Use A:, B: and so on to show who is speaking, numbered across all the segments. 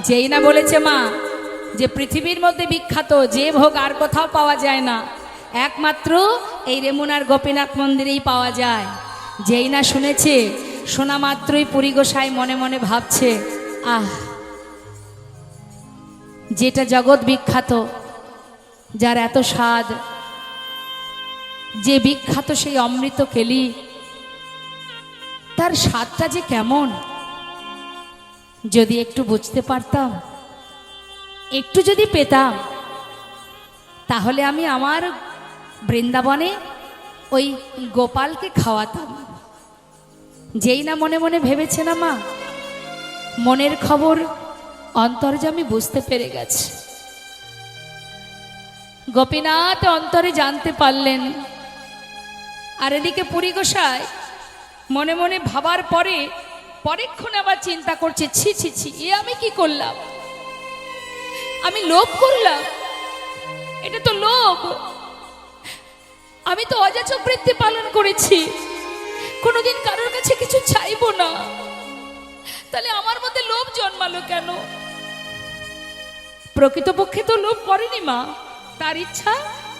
A: যেই না বলেছে মা যে পৃথিবীর মধ্যে বিখ্যাত যে ভোগ আর কোথাও পাওয়া যায় না, একমাত্র এই রেমুনার গোপীনাথ মন্দিরেই পাওয়া যায়। যেই না শুনেছে, শোনা মাত্রই পুরী গোসাই মনে মনে ভাবছে, আহ, যেটা জগৎ বিখ্যাত, যার এত স্বাদ, যে বিখ্যাত সেই অমৃত কেলি, তার স্বাদটা যে কেমন, যদি একটু বুঝতে পারতাম, একটু যদি পেতাম, তাহলে আমি আমার বৃন্দাবনে ওই গোপালকে খাওয়াতাম। যেই না মনে মনে ভেবেছে না মা, মনের খবর অন্তর্যামী বুঝতে পেরে গেছে। গোপীনাথ অন্তরে জানতে পারলেন। আর এদিকে পুরী গোসাই মনে মনে ভাবার পরে পরেক্ষণে আবার চিন্তা করছে, ছি ছি ছি, এ আমি কি করলাম? আমি লোভ করলাম, এটা তো লোভ। আমি তো অযাচক বৃত্তি পালন করেছি, কোনোদিন কারোর কাছে কিছু চাইবো না, তাহলে আমার মধ্যে লোভ জন্মালো কেন? প্রকৃতপক্ষে তো লোভ করেনি মা, তার ইচ্ছা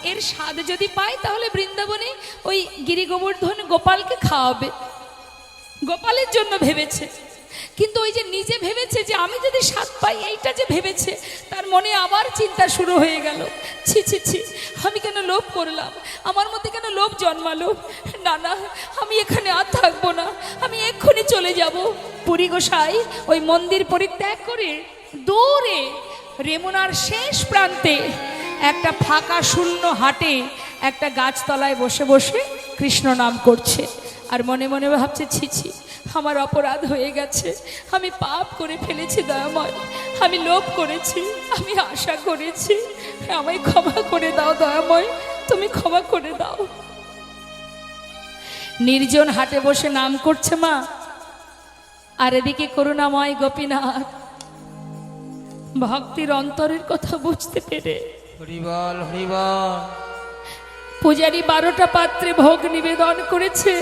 A: এর স্বাদ যদি পায় তাহলে বৃন্দাবনে ওই গিরি গোবর্ধন গোপালকে খাওয়াবে, গোপালের জন্য ভেবেছে। কিন্তু ওই যে নিজে ভেবেছে যে আমি যদি স্বাদ পাই, এইটা যে ভেবেছে, তার মনে আবার চিন্তা শুরু হয়ে গেল, ছি ছি ছি, আমি কেন লোভ করলাম, আমার মধ্যে কেন লোভ জন্মালো? না না, আমি এখানে আর থাকবো না, আমি এক্ষুনি চলে যাব। পুরী গোসাই ওই মন্দির পরিত্যাগ করে দূরে রেমুনার শেষ প্রান্তে একটা ফাঁকা শূন্য হাটে একটা গাছতলায় বসে বসে কৃষ্ণ নাম করছে। আর মনে মনে ভাবছে, ছি ছি, আমার অপরাধ হয়ে গেছে, আমি পাপ করে ফেলেছি দয়াময়, আমি লোভ করেছি, আমি আশা করেছি, আমায় ক্ষমা করে দাও দয়াময়, তুমি ক্ষমা করে দাও। নির্জন হাটে বসে নাম করছে মা, আর এদিকে করুণাময় গোপীনাথ ভক্তির অন্তরের কথা বুঝতে পেরে
B: হরিবল হরিবল
A: পূজারী 12টা পাত্রে ভোগ নিবেদন করেছে।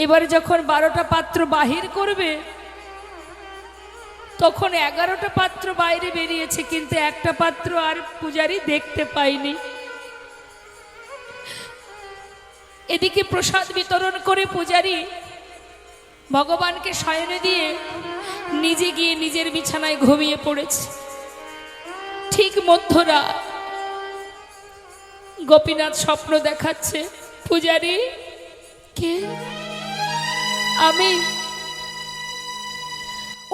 A: এবার যখন 12টা পাত্র বাহির করবে, তখন 11টা পাত্র বাইরে বেরিয়েছে, কিন্তু একটা পাত্র আর পূজারী দেখতে পায়নি। এদিকে প্রসাদ বিতরণ করে পূজারী ভগবানকে শয়নে দিয়ে নিজে গিয়ে নিজের বিছানায় ঘুমিয়ে পড়েছে। ঠিক মধ্যরাত গোপীনাথ স্বপ্ন দেখাচ্ছে, পূজারী কে? আমি।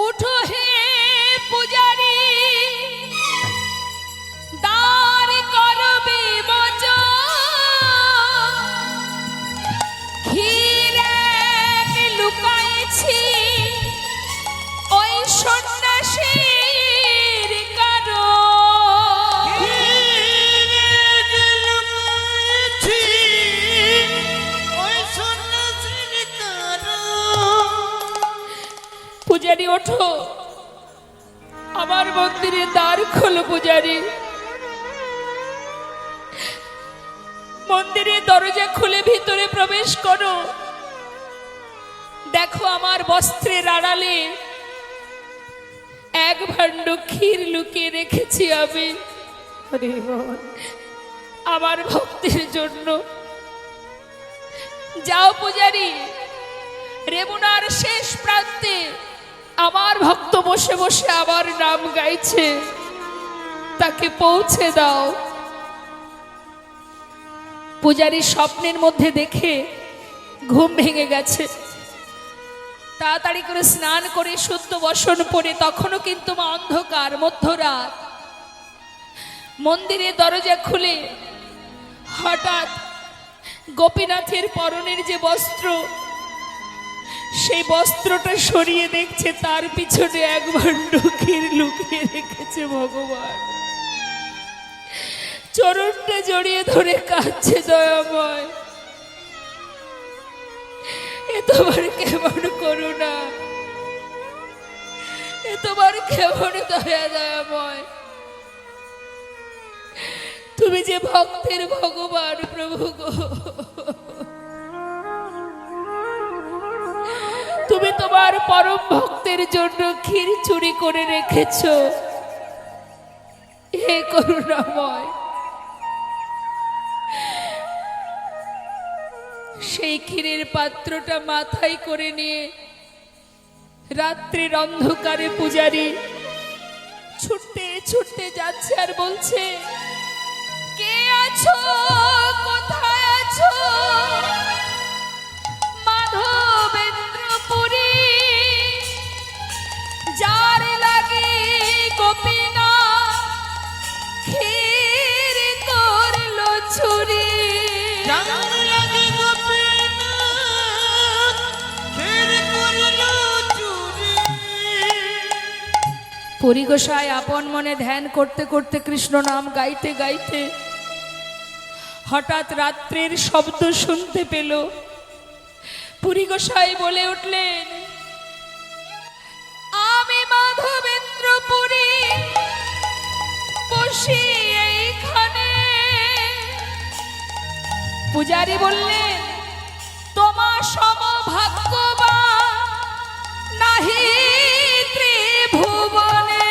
A: উঠো হে পূজারী, দ্বার করবে ঘিরে লুকাইছি ওই সন্ন্যাসীর কারো। পূজারী ওঠো, আমার মন্দিরের দ্বার খোলো পূজারী, মন্দিরের দরজা খুলে ভিতরে প্রবেশ করো। দেখো আমার বস্ত্রের আড়ালে এক ভাণ্ড ক্ষীর লুকিয়ে রেখেছি আমি আমার ভক্তের জন্য। যাও পূজারী, রেমুনার শেষ প্রান্তে আমার ভক্ত বসে বসে আমার নাম গাইছে, তাকে পৌঁছে দাও। পূজারী স্বপ্নের মধ্যে দেখে ঘুম ভেঙে গেছে, তাড়াতাড়ি করে স্নান করে শুদ্ধ বসন পরে, তখনও কিন্তু মা অন্ধকার, মধ্যরাত। মন্দিরের দরজা খুলে হঠাৎ গোপীনাথের পরনের যে বস্ত্র, সেই বস্ত্রটা সরিয়ে দেখছে তার পিছনে এক ভাণ্ড ক্ষীর লুকিয়ে রেখেছে ভগবান। চরণটা জড়িয়ে ধরে কাঁদছে, দয়াময়, এ তোমার কেমন করুণা, এ তোমার কেমন দয়া দয়াময়, তুমি যে ভক্তের ভগবান প্রভু গো, তুমি তোমার পরম ভক্তের জন্য ক্ষীর চুরি করে রেখেছো। হে করুণাময়, সেই ক্ষীরের পাত্রটা মাথায় করে নিয়ে রাত্রির অন্ধকারে পূজারী ছুটতে ছুটতে যাচ্ছে আর বলছে, কে আছো, কোথায় আছো? মাধবেন্দ্রপুরী, যার লাগে গোপীনা ক্ষীর করলো চুরি। পুরী গোসাই আপন মনে ধ্যান করতে করতে কৃষ্ণ নাম গাইতে গাইতে হঠাৎ রাত্রের শব্দ শুনতে পেল। পুরী গোসাই বলে উঠলেন, আমি মাধবেন্দ্রপুরী বসি এইখানে। পূজারী বললেন, তোমার সমভাগ্যবান নাহি ত্রিভুবনে।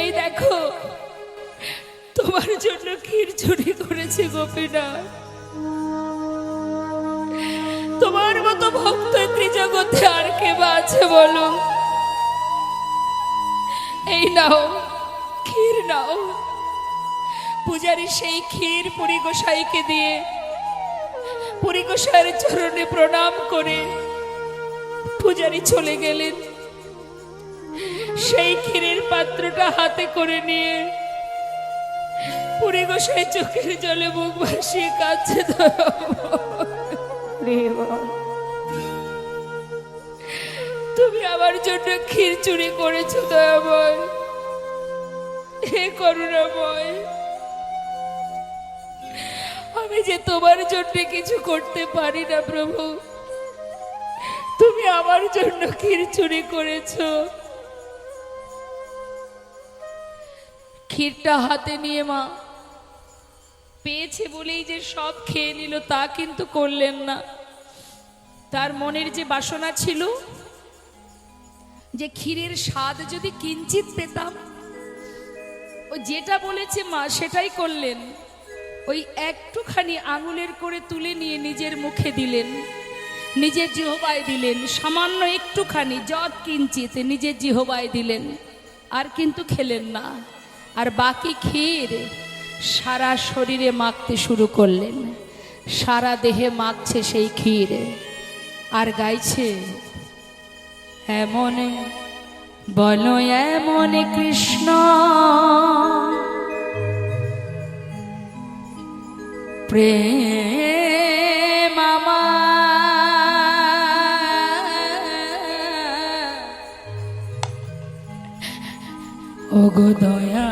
A: এই দেখো, তোমার জন্য ক্ষীর চুরি করেছে গোপীনাথ। তোমার মতো ভক্ত ত্রিজগতে আর কে বা আছে বলো? এই নাও, ক্ষীর নাও। পূজারী সেই ক্ষীর পুরী গোসাইকে দিয়ে পুরী গোসাইয়ের চরণে প্রণাম করে পূজারী চলে গেলেন। সেই ক্ষীরের পাত্রটা হাতে করে নিয়ে পুরী গোসাই চোখের জলে মুখ ভাসিয়ে কাঁদছে। তুমি আমার জন্য ক্ষীর চুরি করেছো দয়াময়, হে করুণাময়। আমি যে তোমার জন্য কিছু করতে পারি না প্রভু, তুমি আমার জন্য ক্ষীর চুরি করেছো। ক্ষীরটা হাতে নিয়ে মা পেয়েছে বলেই যে সব খেয়ে নিল তা কিন্তু করলেন না। তার মনের যে বাসনা ছিল যে ক্ষীরের স্বাদ যদি কিঞ্চিত পেতাম, ও যেটা বলেছে মা সেটাই করলেন। ওই একটুখানি আঙুলের করে তুলে নিয়ে নিজের মুখে দিলেন, নিজের জিহ্বায় দিলেন। সামান্য একটুখানি যৎ কিঞ্চিত নিজের জিহ্বায় দিলেন, আর কিন্তু খেলেন না। আর বাকি ক্ষীর সারা শরীরে মাখতে শুরু করলেন, সারা দেহে মাখছে সেই ক্ষীর। আর গাইছে, এমন বলো এমন কৃষ্ণ প্রেম ওগো দয়া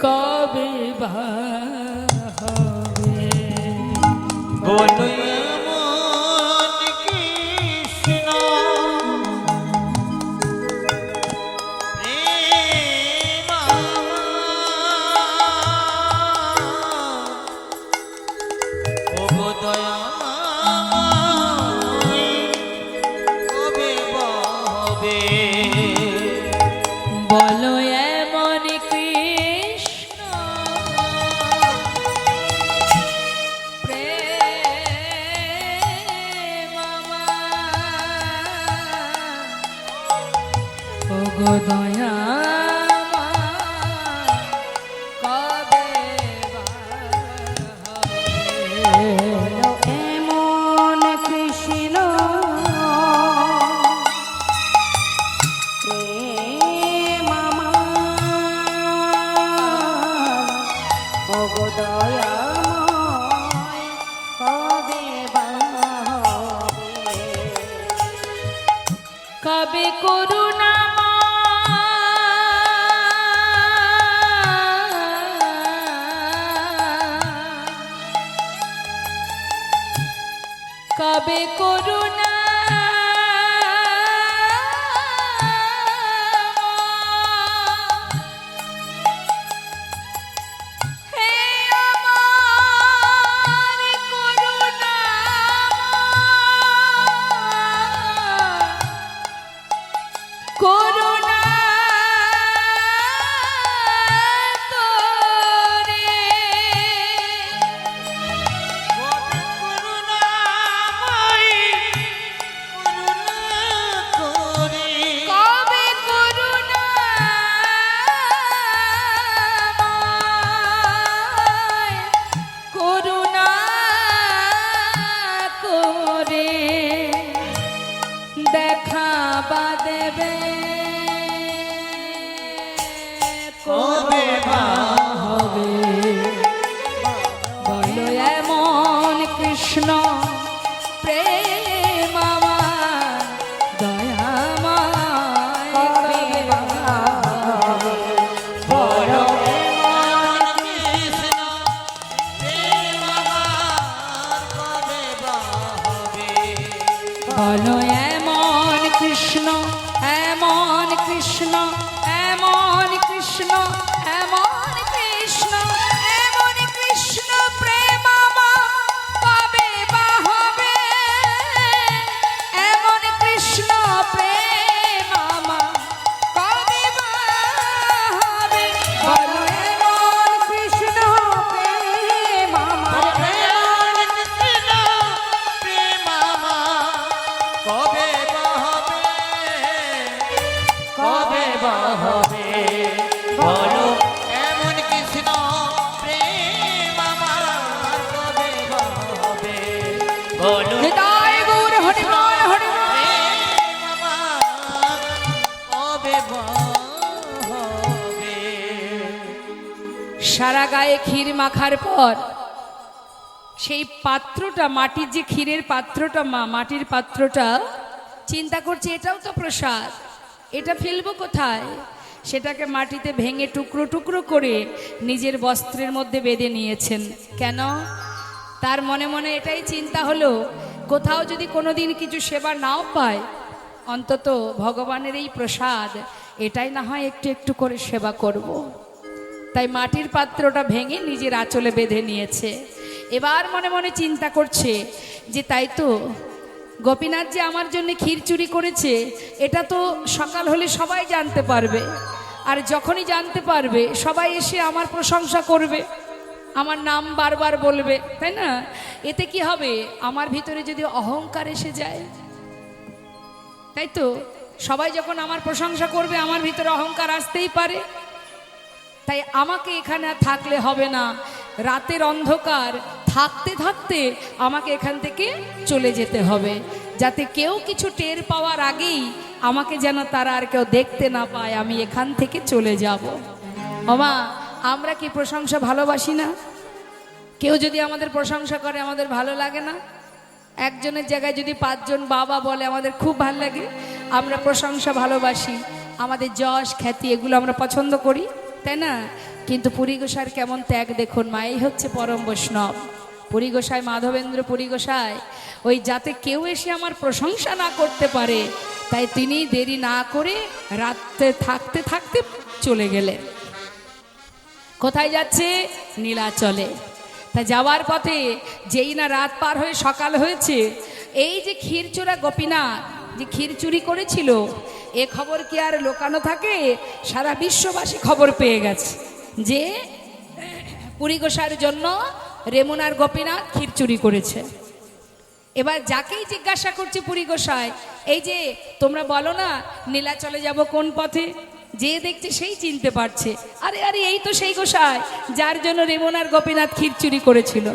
A: কবে বা হবে?
B: বলো এমন কৃষ্ণ প্রেম ওগো দয়াময় কবে বা হবে?
A: বলো এমন কৃষ্ণ প্রেম ওগো দয়া কবে বা হবে?
C: এমন কৃষ্ণ প্রেম ওগো দয়াময় কবে বা হবে?
A: কবে করুণা কবে করুণা
B: কবে বা
A: হবে বলো এমন কৃষ্ণ প্রেম আমার দয়াময়
C: কবে বা হবে বলো
B: কৃষ্ণ প্রেম আমার কবে বা হবে
A: বলো এমন কৃষ্ণ এমন কৃষ্ণ এমন কৃষ্ণ এমন কৃষ্ণ এমন কৃষ্ণ প্রেম আমার কবে বা হবে এমন কৃষ্ণ প্রেম আমার কবে বা হবে বলো
C: এমন কৃষ্ণ প্রেম আমার
B: কৃষ্ণ প্রেম আমার কবে বা হবে কবে বা হবে বলো এমন কৃষ্ণ প্রেম আমার কবে বা হবে বলো
A: হৃদয় গৌর হরিবল হরিবল
B: প্রেম আমার কবে বা হবে
A: সারা গায়ে ক্ষীর মাখার পর সেই পাত্রটা মাটির যে ক্ষীরের পাত্রটা মাটির পাত্রটা চিন্তা করছে এটাও তো প্রসাদ, এটা ফেলবো কোথায়? সেটাকে মাটিতে ভেঙে টুকরো টুকরো করে নিজের বস্ত্রের মধ্যে বেঁধে নিয়েছেন। কেন? তার মনে মনে এটাই চিন্তা হলো, কোথাও যদি কোনোদিন কিছু সেবা নাও পায়, অন্তত ভগবানের এই প্রসাদ এটাই না হয় একটু একটু করে সেবা করব। তাই মাটির পাত্রটা ভেঙে নিজের আঁচলে বেঁধে নিয়েছে। এবার মনে মনে চিন্তা করছে যে তাই তো গোপীনাথ যে আমার জন্য ক্ষীর চুরি করেছে, এটা তো সকাল হলে সবাই জানতে পারবে, আর যখনই জানতে পারবে সবাই এসে আমার প্রশংসা করবে, আমার নাম বারবার বলবে, তাই না? এতে কি হবে? আমার ভিতরে যদি অহংকার এসে যায়, তাই তো সবাই যখন আমার প্রশংসা করবে আমার ভিতরে অহংকার আসতেই পারে। তাই আমাকে এখানে আর থাকলে হবে না, রাতের অন্ধকার থাকতে থাকতে আমাকে এখান থেকে চলে যেতে হবে, যাতে কেউ কিছু টের পাওয়ার আগেই আমাকে যেন তারা আর কেউ দেখতে না পায়, আমি এখান থেকে চলে যাব। ওমা, আমরা কি প্রশংসা ভালোবাসি না? কেউ যদি আমাদের প্রশংসা করে আমাদের ভালো লাগে না? একজনের জায়গায় যদি 5 জন বাবা বলে আমাদের খুব ভালো লাগে। আমরা প্রশংসা ভালোবাসি, আমাদের যশ খ্যাতি এগুলো আমরা পছন্দ করি, তাই না? কিন্তু পুরী গোসাইয়ের কেমন ত্যাগ দেখুন, মাই হচ্ছে পরম বৈষ্ণব। পুরী গোসাই, মাধবেন্দ্র পুরী গোসাই, ওই যাতে কেউ এসে আমার প্রশংসা না করতে পারে, তাই তিনি দেরি না করে রাতে থাকতে থাকতে চলে গেলেন। কোথায় যাচ্ছে? নীলাচলে। তা যাওয়ার পথে যেই না রাত পার হয়ে সকাল হয়েছে, এই যে ক্ষীরচোরা গোপীনাথ যে ক্ষীর চুরি করেছিল, এ খবর কি আর লোকানো থাকে? সারা বিশ্ববাসী খবর পেয়ে গেছে যে পুরী গোসাইয়ের জন্য রেমুনার গোপীনাথ ক্ষীর চুরি করেছে। এবার যাকেই জিজ্ঞাসা করছে পুরী গোসাই, এই যে তোমরা বলো না নীলাচলে যাব কোন পথে, যে দেখছে সেই চিনতে পারছে, আরে আরে এই তো সেই গোসাই যার জন্য রেমুনার গোপীনাথ ক্ষীর চুরি করেছিল।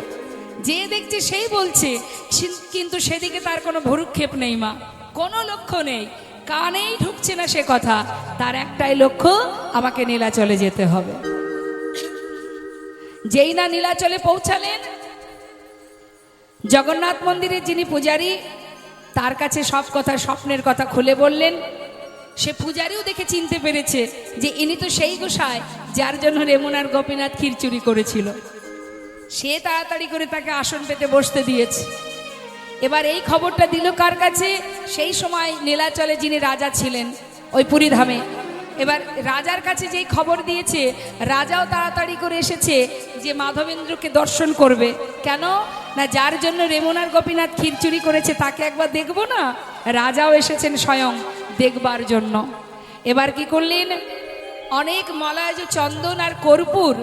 A: যে দেখছে সেই বলছে, কিন্তু সেদিকে তার কোনো ভ্রুক্ষেপ নেই মা, কোনো লক্ষ্য নেই, কানেই ঢুকছে না সে কথা। তার একটাই লক্ষ্য, আমাকে নীলাচলে যেতে হবে। যেই না নীলাচলে পৌঁছালেন, জগন্নাথ মন্দিরের যিনি পূজারী, তার কাছে সব কথা, স্বপ্নের কথা খুলে বললেন। সে পূজারীও দেখে চিনতে পেরেছে যে ইনি তো সেই গোসাই যার জন্য রেমুনার গোপীনাথ ক্ষীর চুরি করেছিল। সে তাড়াতাড়ি করে তাকে আসন পেতে বসতে দিয়েছে। এবার এই খবরটা দিল কার কাছে? সেই সময় নীলাচলে যিনি রাজা ছিলেন ওই পুরীধামে, এবার রাজার কাছে যেই খবর দিয়েছে, রাজাও তাড়াতাড়ি করে এসেছে যে মাধবেন্দ্রকে দর্শন করবে। কেন না, যার জন্য রেমুনার গোপীনাথ ক্ষীর চুরি করেছে তাকে একবার দেখবো না, রাজাও এসেছেন স্বয়ং দেখবার জন্য। এবার কি করলেন? অনেক মলায় চন্দন আর কর্পূর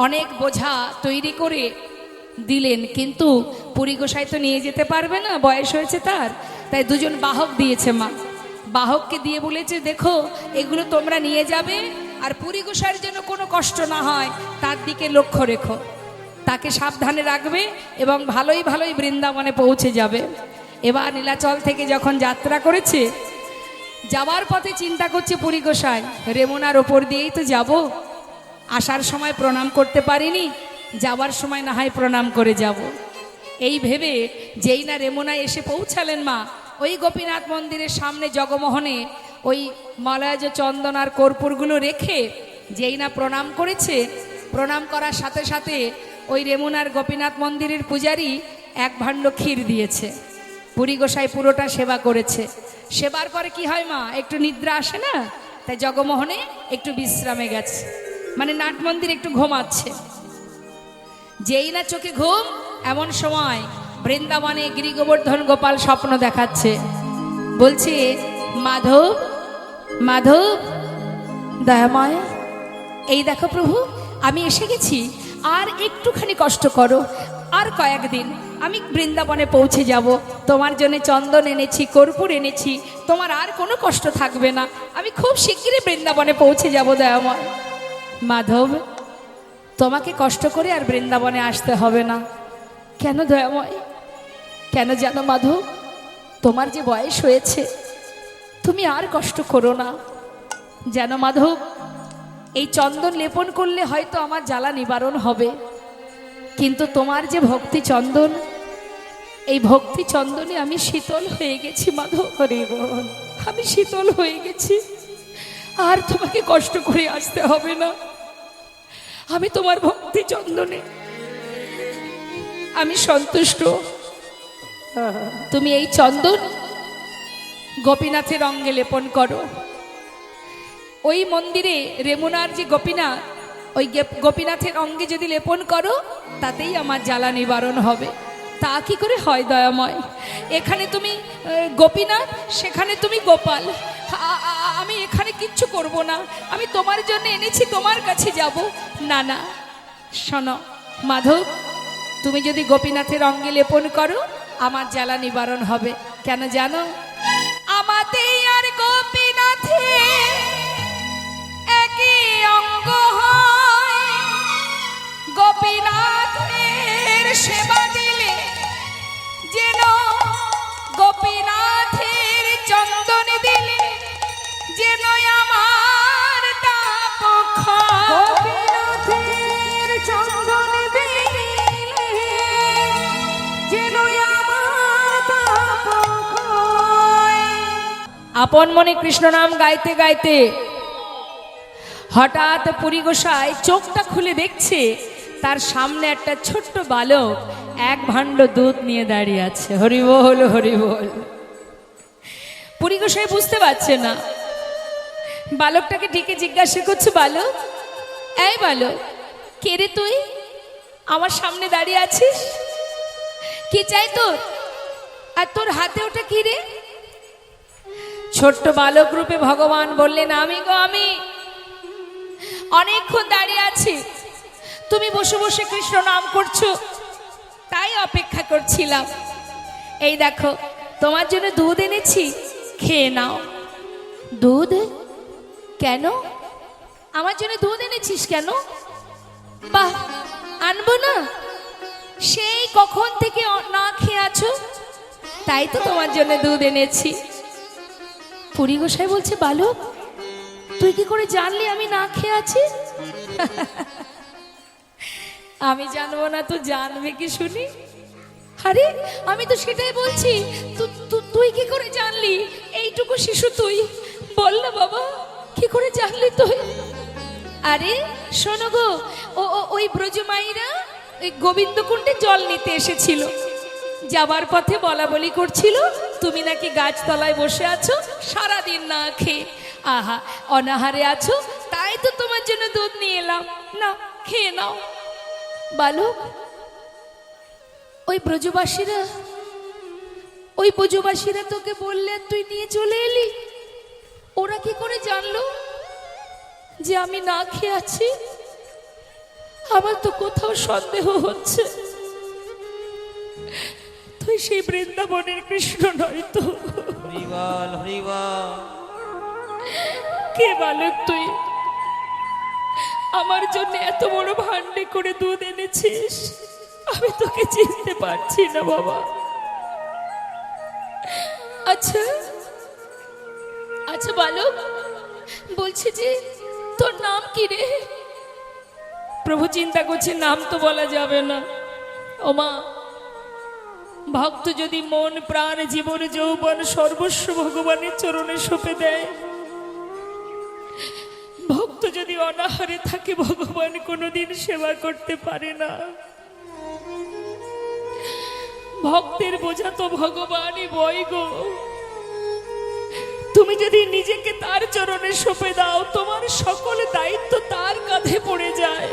A: অনেক বোঝা তৈরি করে দিলেন, কিন্তু পুরী গোসাই তো নিয়ে যেতে পারবে না, বয়স হয়েছে তার। তাই 2 জন বাহক দিয়েছে মা, বাহককে দিয়ে বলেছে দেখো এগুলো তোমরা নিয়ে যাবে, আর পুরী গোসাইয়ের যেন কোনো কষ্ট না হয় তার দিকে লক্ষ্য রেখো, তাকে সাবধানে রাখবে এবং ভালোই ভালোই বৃন্দাবনে পৌঁছে যাবে। এবার নীলাচল থেকে যখন যাত্রা করেছে, যাওয়ার পথে চিন্তা করছে পুরী গোসাই, রেমুনার ওপর দিয়েই তো যাব, আসার সময় প্রণাম করতে পারিনি, যাওয়ার সময় না হয় প্রণাম করে যাব। এই ভেবে যেই না রেমুনা এসে পৌঁছালেন মা, ওই গোপীনাথ মন্দিরের সামনে জগমোহনে ওই মলয়জ চন্দন আর কর্পূরগুলো রেখে যেই না প্রণাম করেছে, প্রণাম করার সাথে সাথে ওই রেমুনার গোপীনাথ মন্দিরের পূজারী এক ভাণ্ড ক্ষীর দিয়েছে। পুরী গোসাই পুরোটা সেবা করেছে। সেবার পরে কি হয় মা, একটু নিদ্রা আসে না, তাই জগমোহনে একটু বিশ্রামে গেছে, মানে নাট মন্দির একটু ঘুমাচ্ছে। যেই না চোখে ঘুম, এমন সময় বৃন্দাবনে গিরি গোবর্ধন গোপাল স্বপ্ন দেখাচ্ছে, বলছে মাধব মাধব দয়াময়, এই দেখো প্রভু আমি এসে গেছি, আর একটুখানি কষ্ট করো, আর কয়েকদিন আমি বৃন্দাবনে পৌঁছে যাব, তোমার জন্য চন্দন এনেছি, কর্পূর এনেছি, তোমার আর কোনো কষ্ট থাকবে না, আমি খুব শিগগিরই বৃন্দাবনে পৌঁছে যাব দয়াময়। মাধব, তোমাকে কষ্ট করে আর বৃন্দাবনে আসতে হবে না। কেন দয়াময়, কেন জানো মাধব, তোমার যে বয়স হয়েছে, তুমি আর কষ্ট করো না। যেন মাধব, এই চন্দন লেপন করলে হয়তো আমার জ্বালা নিবারণ হবে, কিন্তু তোমার যে ভক্তি চন্দন, এই ভক্তি চন্দনে আমি শীতল হয়ে গেছি মাধব। হরি বল, আমি শীতল হয়ে গেছি, আর তোমাকে কষ্ট করে আসতে হবে না। আমি তোমার ভক্তি চন্দনে আমি সন্তুষ্ট। তুমি এই চন্দন গোপীনাথের অঙ্গে লেপন করো। ওই মন্দিরে রেমুনার যে গোপীনাথ, ওই গোপীনাথের অঙ্গে যদি লেপন করো, তাতেই আমার জ্বালা নিবারণ হবে। তা কি করে হয় দয়াময়? এখানে তুমি গোপীনাথ, সেখানে তুমি গোপাল, আমি এখানে কিচ্ছু করব না, আমি তোমার জন্য এনেছি, তোমার কাছে যাব। না না, শোনো মাধব, তুমি যদি গোপীনাথের অঙ্গে লেপন করো, আমার জ্বালা নিবারণ হবে। কেন জানো? আমাতেই আর গোপীনাথে একই অঙ্গ হয়, গোপীনাথের সেবা দিলে যেন গোপীনাথের চন্দন দিলে যেন আমার তাপ ক্ষয়।
C: গোপীনাথের চন্দন দিলে যেন আমার তাপ ক্ষয়।
A: আপন মনে কৃষ্ণ নাম গাইতে গাইতে হঠাৎ পুরী গোসাই চোখটা খুলে দেখছে, তার সামনে একটা ছোট্ট বালক এক ভাণ্ড দুধ নিয়ে দাঁড়িয়ে আছে। হরি বল, হরি বল। পুরী গোসাই বুঝতে পারছে না, বালকটাকে ডেকে জিজ্ঞাসা করছে, বালক, এই বালক, কে রে তুই, আমার সামনে দাঁড়িয়ে আছিস? কি চাই তোর, আর তোর হাতে ওটা কি রে? ছোট্ট বালক রূপে ভগবান বললেন, আমি গো আমি, অনেকক্ষণ দাঁড়িয়ে আছি, তুমি বসে বসে কৃষ্ণ নাম করছো, তাই অপেক্ষা করছিলাম। এই দেখো তোমার জন্য দুধ এনেছি, খেয়ে নাও। দুধ? কেন আমার জন্য দুধ এনেছিস কেন? বাহ, আনবো না, সেই কখন থেকে না খেয়ে আছো, তাই তো তোমার জন্য দুধ এনেছি। পুরী গোসাই বলছে, বালক তুই কি করে জানলি আমি না খেয়ে আছি? আমি জানবো না তো জানবে কি শুনি? আরে আমি তো সেটাই বলছি, তুই কি করে জানলি? এইটুকু শিশু তুই, বল না বাবা, কি করে জানলি তুই? আরে শোনো গো, ওই ব্রজমাইরা ওই গোবিন্দকুণ্ডে জল নিতে এসেছিল, যাবার পথে বলা বলি করছিল, তুমি নাকি গাছতলায় বসে আছো সারাদিন না খেয়ে, আহা অনাহারে আছো, তাই তো তোমার জন্য দুধ নিয়ে এলাম, না খেয়ে নাও। বালক, ওই ব্রজবাসীরা তোকে বললে তুই নিয়ে চলে এলি, ওরা কি করে জানলো যে আমি না খেয়ে আছি? আমার তো কোথাও সন্দেহ হচ্ছে তুই সেই বৃন্দাবনের কৃষ্ণ নয় তো।
B: হরিবল, হরিবল।
A: কে বালক তুই, আমার জন্য এত বড় ভান্ডে করে দুধ এনেছিস? আমি তোকে চিনতে পারছি না বাবা। আচ্ছা আচ্ছা বালক, বলছি যে তোর নাম কি রে? প্রভু চিন্তা করছে নাম তো বলা যাবে না। ওমা, ভক্ত যদি মন প্রাণ জীবন যৌবন সর্বস্ব ভগবানের চরণে সঁপে দেয়, ভক্ত যদি অনাহারে থাকে, ভগবান কোনোদিন সেবা করতে পারে না। ভক্তের বোঝা তো ভগবানই বয় গো। তুমি যদি নিজেকে তার চরণে সঁপে দাও, তোমার সকল দায়িত্ব তার কাঁধে পড়ে যায়।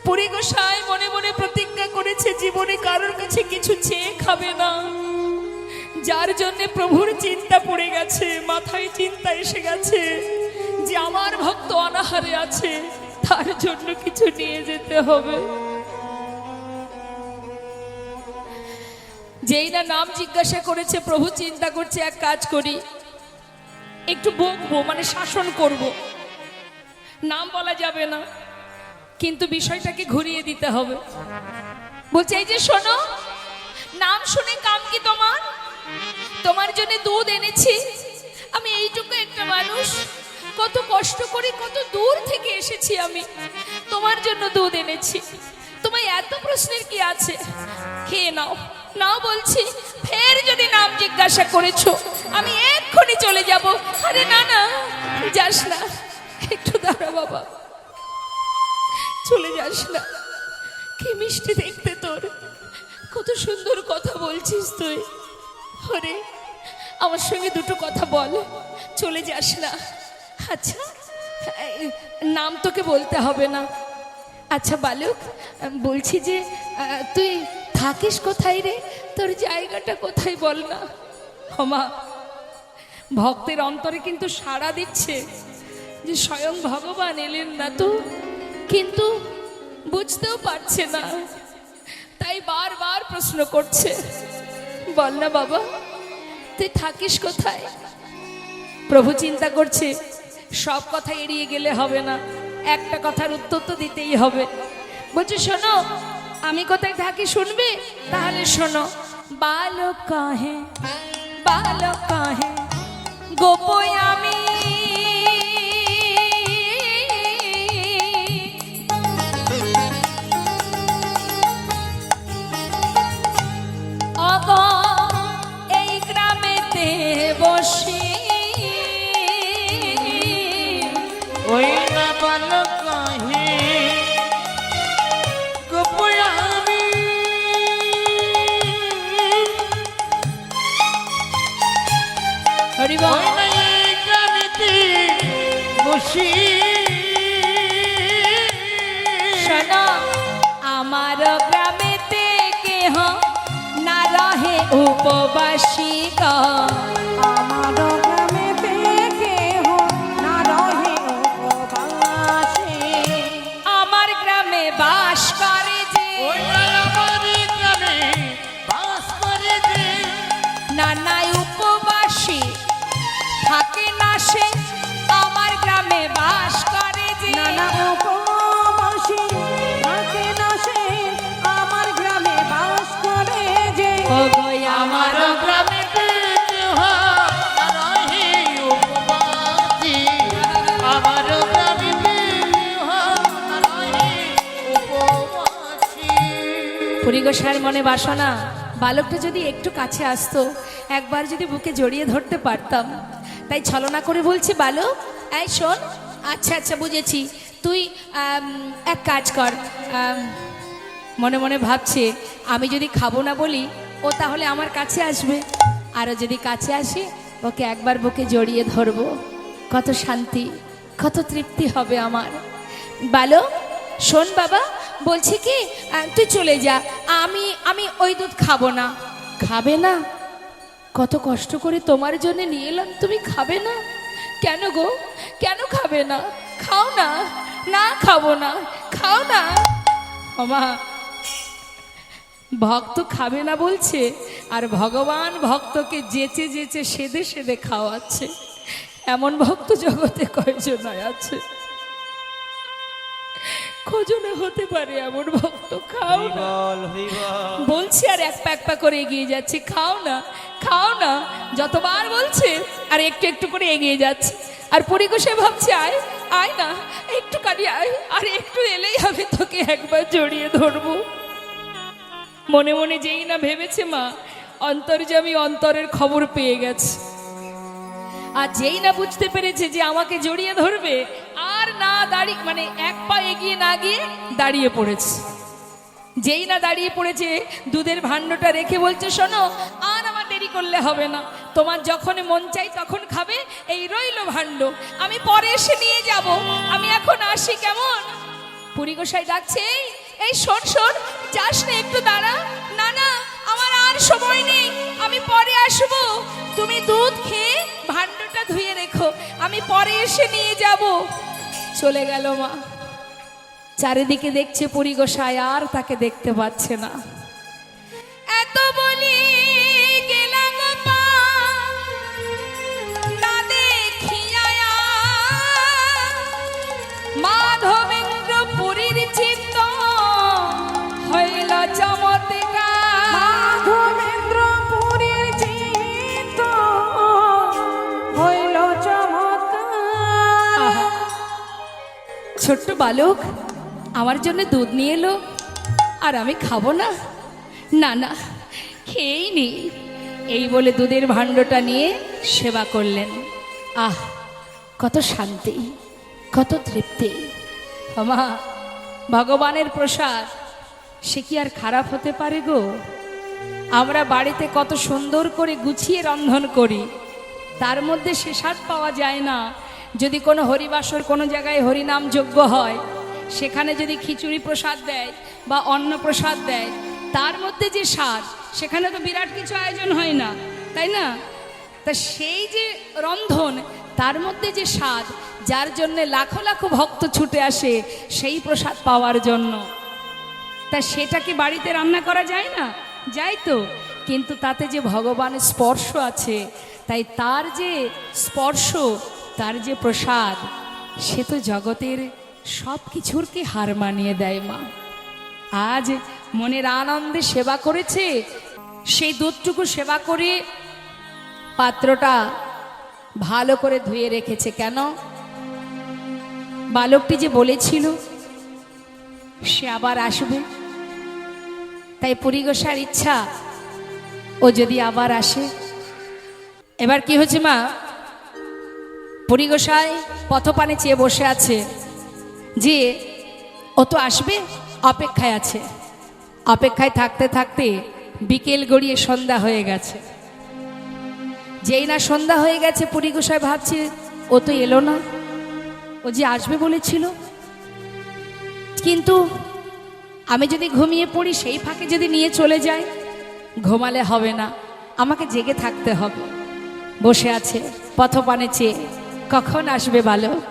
A: পুরী গোসাই মনে মনে প্রতিজ্ঞা করেছে জীবনে কারোর কাছে কিছু চেয়ে খাবে না। যার জন্য প্রভুর চিন্তা পড়ে গেছে, মাথায় চিন্তা এসে গেছে যে আমার ভক্ত অনাহারে আছে, তার জন্য কিছু নিয়ে যেতে হবে। যেই না নাম জিজ্ঞাসা করেছে, প্রভু চিন্তা করছে এক কাজ করি, একটু বকবো, মানে শাসন করব। নাম বলা যাবে না, কিন্তু বিষয়টাকে ঘুরিয়ে দিতে হবে। বলছে এই যে শোনো, নাম শুনে কাম কি তোমার? তোমার জন্য দুধ এনেছি। আমি এইটুকু একটা মানুষ, কত কষ্ট করে কত দূর থেকে এসেছি, আমি তোমার জন্য দুধ এনেছি। তোমায় এত প্রশ্নের কি আছে? খেয়ে নাও। নাও বলছি। ফের যদি নাম জিজ্ঞাসা করেছো, আমি এক্ষুনি চলে যাব। আরে না না, যাস না, একটু দাঁড়া বাবা, চলে যাস না। কি মিষ্টি দেখতে তোর, কত সুন্দর কথা বলছিস তুই। আরে আমার সঙ্গে দুটো কথা বল, চলে যাস না। আচ্ছা, নাম তোকে বলতে হবে না। আচ্ছা বালক, বলছি যে তুই থাকিস কোথায় রে? তোর জায়গাটা কোথায় বল না। হমা, ভক্তের অন্তরে কিন্তু সাড়া দিচ্ছে যে স্বয়ং ভগবান এলেন না তো, কিন্তু বুঝতেও পারছে না, তাই বারবার প্রশ্ন করছে, বল না বাবা, তুই থাকিস কোথায়? প্রভু চিন্তা করছে সব কথা এড়িয়ে গেলে হবে না, একটা কথার উত্তর তো দিতেই হবে। বলছে শোনো, আমি কোথায় থাকি শুনবে? তাহলে শোনো। বালক কাহে, বালক কাহে গোপয় আমি, অগ এই গ্রামেতে বসে,
B: ওই না বালক কাহে গোপয় আমি,
A: হরি বল।
B: ওই না এই গ্রামেতে বসি।
A: শোনো, আমার গ্রামেতে কেহ না রহে উপবাসী গো,
C: আমার গ্রামেতে কেহ না রহে উপবাসী।
A: আমার গ্রামে বাস করে যে,
B: ওই না আমার গ্রামে বাস করে যে,
A: নানা উপবাসী থাকে না সে, আমার গ্রামে বাস করে যে,
C: নানা উপবাসী থাকে না সে, আমার গ্রামে বাস করে যে।
A: ও গো
B: আমার
A: আমার
B: গ্রামেতে কেহ না রহে উপবাসী, আমার গ্রামেতে কেহ না রহে উপবাসী।
A: পুরী গোসাইর মনে বাসনা, বালকটা যদি একটু কাছে আসতো, একবার যদি বুকে জড়িয়ে ধরতে পারতাম। তাই ছলনা করে বলছি, বালক এই শোন, আচ্ছা আচ্ছা বুঝেছি, তুই এক কাজ কর। মনে মনে ভাবছে আমি যদি খাবো না বলি, ও তাহলে আমার কাছে আসবে, আরও যদি কাছে আসে ওকে একবার বুকে জড়িয়ে ধরবো, কত শান্তি, কত তৃপ্তি হবে আমার। বালক শোন বাবা, বলছি কি তুই চলে যা, আমি ওই দুধ খাবো না। খাবে না? কত কষ্ট করে তোমার জন্য নিয়ে এলাম, তুমি খাবে না? কেন গো, কেন খাবে না? খাও না। না খাবো না, খাও না। ওমা, ভক্ত খাবে না বলছে, আর ভগবান ভক্তকে যেচে যেচে সেদে সেদে খাওয়াচ্ছে। এমন ভক্ত জগতে কয়জন আছে? কজনে হতে পারে এমন ভক্ত? খাও না
B: হরিবল হরিবল।
A: বলছি, আর এক পা এক পা করে এগিয়ে যাচ্ছে। খাও না, খাও না, যতবার বলছে আর একটু একটু করে এগিয়ে যাচ্ছে। আর পুরী গোসাই ভাবছে, আয় আয় না, একটুখানি আয়, আর একটু এলেই আমি তোকে একবার জড়িয়ে ধরবো। মনে মনে যেই না ভেবেছে মা, অন্তর্যামী অন্তরের খবর পেয়ে গেছে। আর যেই না বুঝতে পেরেছে যে আমাকে জড়িয়ে ধরবে, আর না দাঁড়িয়ে, মানে এক পা এগিয়ে না গিয়ে দাঁড়িয়ে পড়েছে। যেই না দাঁড়িয়ে পড়েছে, দুধের ভাণ্ডটা রেখে বলছে, শোনো, আর আমার দেরি করলে হবে না, তোমার যখন মন চাই তখন খাবে, এই রইল ভাণ্ড, আমি পরে এসে নিয়ে যাব, আমি এখন আসি, কেমন? পুরী গোসাই ডাকছে, এই শোন শোন, যাস না, একটু দাঁড়া। না না, আমার আর সময় নেই, আমি পরে আসবো, তুমি দুধ খেয়ে ভাণ্ডটা ধুয়ে রেখো, আমি পরে এসে নিয়ে যাব। চলে গেল মা। চারিদিকে দেখছে পুরী গোসাই, আর তাকে দেখতে পাচ্ছে না। এত বলি গেলাম মা, না দেখিয়া মাধবেন্দ্র পুরীর চিত্ত হইল চমৎকার।
C: মাধবেন্দ্র পুরীর চিত্ত হইল চমৎকার।
A: ছোট্ট বালক আমার জন্য দুধ নিয়ে এলো, আর আমি খাবো না? না না, খেয়েই নি। এই বলে দুধের ভাণ্ডটা নিয়ে সেবা করলেন। আহ, কত শান্তি, কত তৃপ্তি। মা, ভগবানের প্রসাদ সে কি আর খারাপ হতে পারে গো? আমরা বাড়িতে কত সুন্দর করে গুছিয়ে রন্ধন করি, তার মধ্যে সে স্বাদ পাওয়া যায় না। যদি কোনো হরিবাসর কোনো জায়গায় হরিনাম যজ্ঞ হয়, সেখানে যদি খিচুড়ি প্রসাদ দেয় বা অন্ন প্রসাদ দেয়, তার মধ্যে যে স্বাদ, সেখানে তো বিরাট কিছু আয়োজন হয় না, তাই না? তা সেই যে রন্ধন, তার মধ্যে যে স্বাদ, যার জন্যে লাখো লাখো ভক্ত ছুটে আসে সেই প্রসাদ পাওয়ার জন্য, তা সেটা কি বাড়িতে রান্না করা যায় না? যায় তো, কিন্তু তাতে যে ভগবানের স্পর্শ আছে, তাই তার যে স্পর্শ, তার যে প্রসাদ, সে তো জগতের সব কিছুরকে হার মানিয়ে দেয় মা। আজ মনের আনন্দে সেবা করেছে, সেই দুধটুকু সেবা করে পাত্রটা ভালো করে ধুয়ে রেখেছে। কেন? বালকটি যে বলেছিল সে আবার আসবে, তাই পুরী গোসাইয়ের ইচ্ছা ও যদি আবার আসে। এবার কি হচ্ছে মা, পুরী গোসাই পথপানে চেয়ে বসে আছে যে ও তো আসবে, অপেক্ষায় আছে। অপেক্ষায় থাকতে থাকতে বিকেল গড়িয়ে সন্ধ্যা হয়ে গেছে। যেই না সন্ধ্যা হয়ে গেছে, পুরী গোসাই ভাবছে ও তো এলো না, ও যে আসবে বলেছিল, কিন্তু আমি যদি ঘুমিয়ে পড়ি, সেই ফাঁকে যদি নিয়ে চলে যায়, ঘুমালে হবে না, আমাকে জেগে থাকতে হবে। বসে আছে পথপানে চেয়ে, কখন আসবে বালক।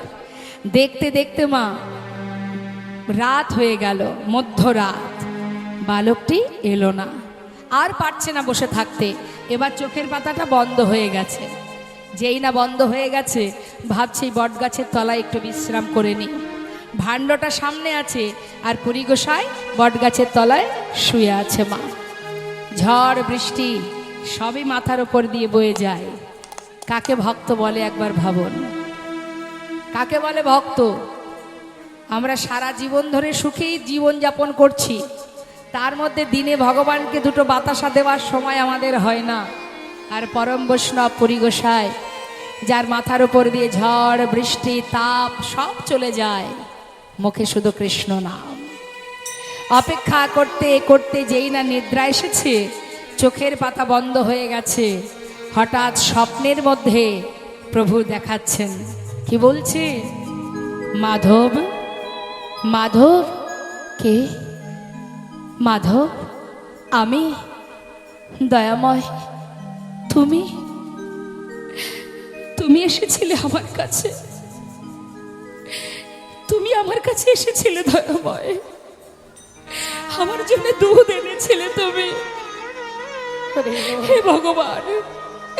A: দেখতে দেখতে মা রাত হয়ে গেল, মধ্যরাত, বালকটি এলো না। আর পারছে না বসে থাকতে, এবার চোখের পাতাটা বন্ধ হয়ে গেছে। যেই না বন্ধ হয়ে গেছে, ভাবছি বট গাছের তলায় একটু বিশ্রাম করে নি। ভাণ্ডটা সামনে আছে, আর পুরী গোসাই বট গাছের তলায় শুয়ে আছে মা। ঝড় বৃষ্টি সবই মাথার উপর দিয়ে বয়ে যায়। কাকে ভক্ত বলে একবার ভাবুন, কাকে বলে ভক্ত? আমরা সারা জীবন ধরে সুখেই জীবন যাপন করছি, তার মধ্যে দিনে ভগবানকে দুটো বাতাসা দেওয়ার সময় আমাদের হয় না। আর পরম বৈষ্ণব পুরী গোসাই, যার মাথার উপর দিয়ে ঝড় বৃষ্টি তাপ সব চলে যায়, মুখে শুধু কৃষ্ণ নাম। অপেক্ষা করতে করতে যেই না নিদ্রা এসেছে, চোখের পাতা বন্ধ হয়ে গেছে, হঠাৎ স্বপ্নের মধ্যে প্রভু দেখাচ্ছেন। কি বলছে? মাধব, মাধব। কে? মাধব, আমি দয়াময়। তুমি তুমি এসেছিলে আমার কাছে, তুমি আমার কাছে এসেছিলে দয়াময়, আমার জন্য দুধ এনেছিলে তুমি। হে ভগবান,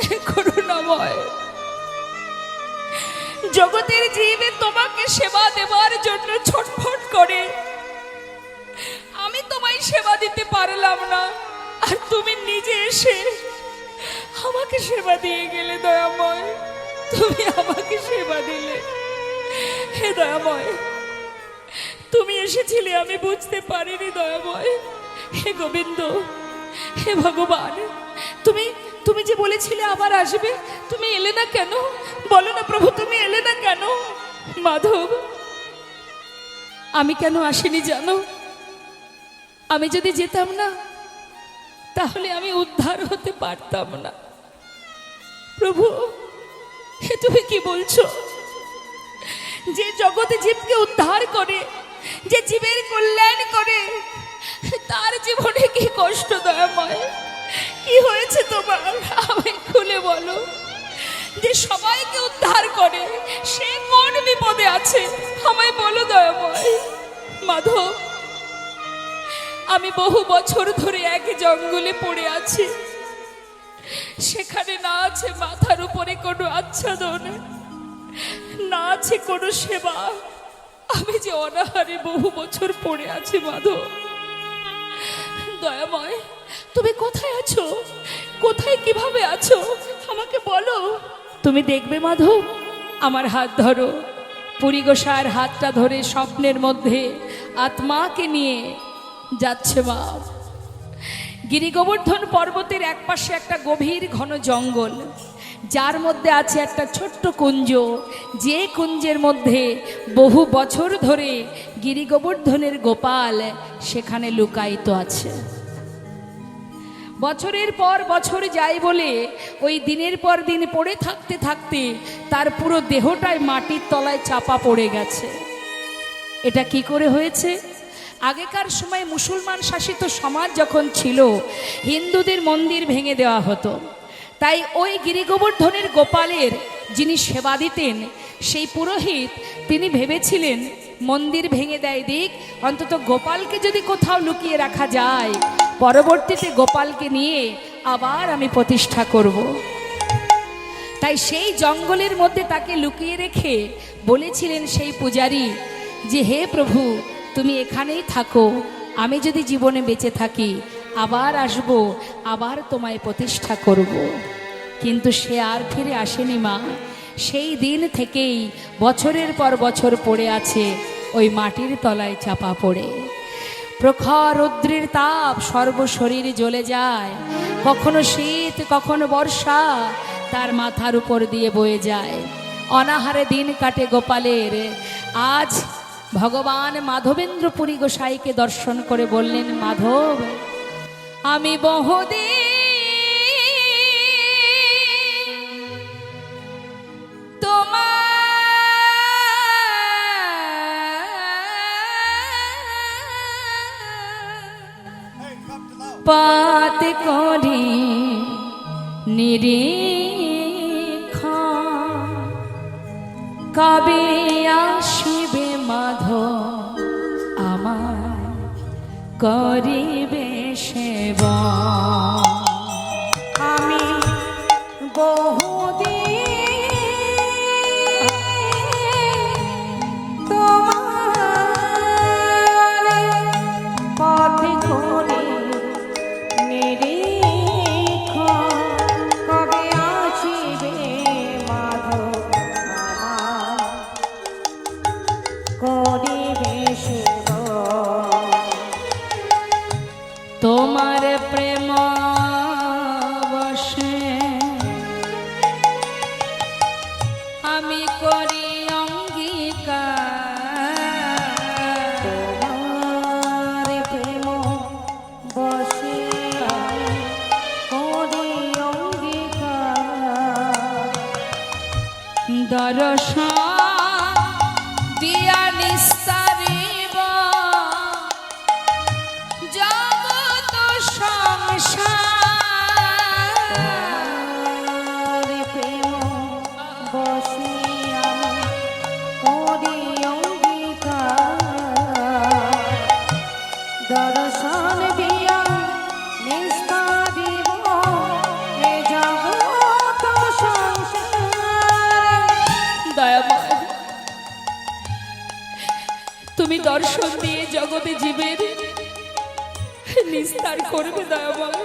A: হে করুণাময়, জগতের জীবে তোমাকে সেবা দেওয়ার জন্য ছটফট করে আমি তোমায় সেবা দিতে পারলাম না, আর তুমি নিজে এসে আমাকে সেবা দিয়ে গেলে দয়াময়। তুমি আমাকে সেবা দিলে। হে দয়াময়, তুমি এসেছিলে আমি বুঝতে পারিনি দয়াময়। হে গোবিন্দ, হে ভগবান, তুমি তুমি যে বলেছিলে আবার আসবে, তুমি এলে না কেন? বলো না প্রভু, তুমি এলে না কেন? মাধব, আমি কেন আসিনি জানো? আমি যদি যেতাম না তাহলে আমি উদ্ধার হতে পারতাম না। প্রভু, হে তুমি কি বলছো? যে জগতে জীবকে উদ্ধার করে, যে জীবের কল্যাণ করে, তার জীবনে কি কষ্ট দয়াময়? কি হয়েছে তোমার? আমি খুলে বলো। যে সবাইকে উদ্ধার করে, সে কোন বিপদে আছে আমায় বলো দয়াময়। মাধব, আমি বহু বছর ধরে এক জঙ্গলে পড়ে আছি। সেখানে না আছে মাথার উপরে কোনো আচ্ছাদন, না আছে কোনো সেবা। আমি যে অনাহারে বহু বছর পড়ে আছি মাধব। দয়াময়, তুমি কোথায় আছো? কোথায়, কিভাবে আছো আমাকে বলো। তুমি দেখবে মাধব, আমার হাত ধরো। পুরী গোসার হাতটা ধরে স্বপ্নের মধ্যে আত্মাকে নিয়ে যাচ্ছে মা। গিরি গোবর্ধন পর্বতের একপাশে একটা গভীর ঘন জঙ্গল, যার মধ্যে আছে একটা ছোট্ট কুঞ্জ। যে কুঞ্জের মধ্যে বহু বছর ধরে গিরি গোবর্ধনের গোপাল সেখানে লুকায়িত আছে। বছরের পর বছর যায় বলে ওই দিনের পর দিন পড়ে থাকতে থাকতে তার পুরো দেহটাই মাটির তলায় চাপা পড়ে গেছে। এটা কি করে হয়েছে? আগেকার সময় মুসলমান শাসিত সমাজ যখন ছিল, হিন্দুদের মন্দির ভেঙে দেওয়া হতো। তাই ওই গিরি গোবর্ধনের গোপালের যিনি সেবা দিতেন, সেই পুরোহিত তিনি ভেবেছিলেন মন্দির ভেঙে দেয় দিক, অন্তত গোপালকে যদি কোথাও লুকিয়ে রাখা যায়, পরবর্তীতে গোপালকে নিয়ে আবার আমি প্রতিষ্ঠা করব। তাই সেই জঙ্গলের মধ্যে তাকে লুকিয়ে রেখে বলেছিলেন সেই পূজারী যে, হে প্রভু, তুমি এখানেই থাকো, আমি যদি জীবনে বেঁচে থাকি আবার আসব, আবার তোমায় প্রতিষ্ঠা করব। কিন্তু সে আর ফিরে আসেনি মা। সেই দিন থেকেই বছরের পর বছর পড়ে আছে ওই মাটির তলায় চাপা পড়ে। প্রখর রৌদ্রের তাপ সর্বশরীর জ্বলে যায়, কখনো শীত কখনো বর্ষা তার মাথার উপর দিয়ে বয়ে যায়। অনাহারে দিন কাটে গোপালের। আজ ভগবান মাধবেন্দ্র পুরী গোসাইকে দর্শন করে বললেন, মাধব, আমি বহুদিন পাত করি নিরীক্ষণ, কবে আসিবে মাধব আমার করিবে সেবা।
C: আমি বহুদিন তোমার পথে করে নিরীক্ষণ, কবে আসিবে মাধব আমার করিবে সেবা।
A: তোমার প্রেম বশে আমি করি অঙ্গীকার,
C: তোমার প্রেম বশে করি অঙ্গীকার।
A: দর্শন দিয়া নিস্তারিব জগৎ সংসার।
C: তোমার প্রেম বশে আমি করি অঙ্গীকার। দর্শন দিয়া নিস্তারিব এ জগৎ সংসার।
A: দয়াময়, তুমি দর্শন দিয়ে জগতে জীবের নিস্তার করবে দয়াময়,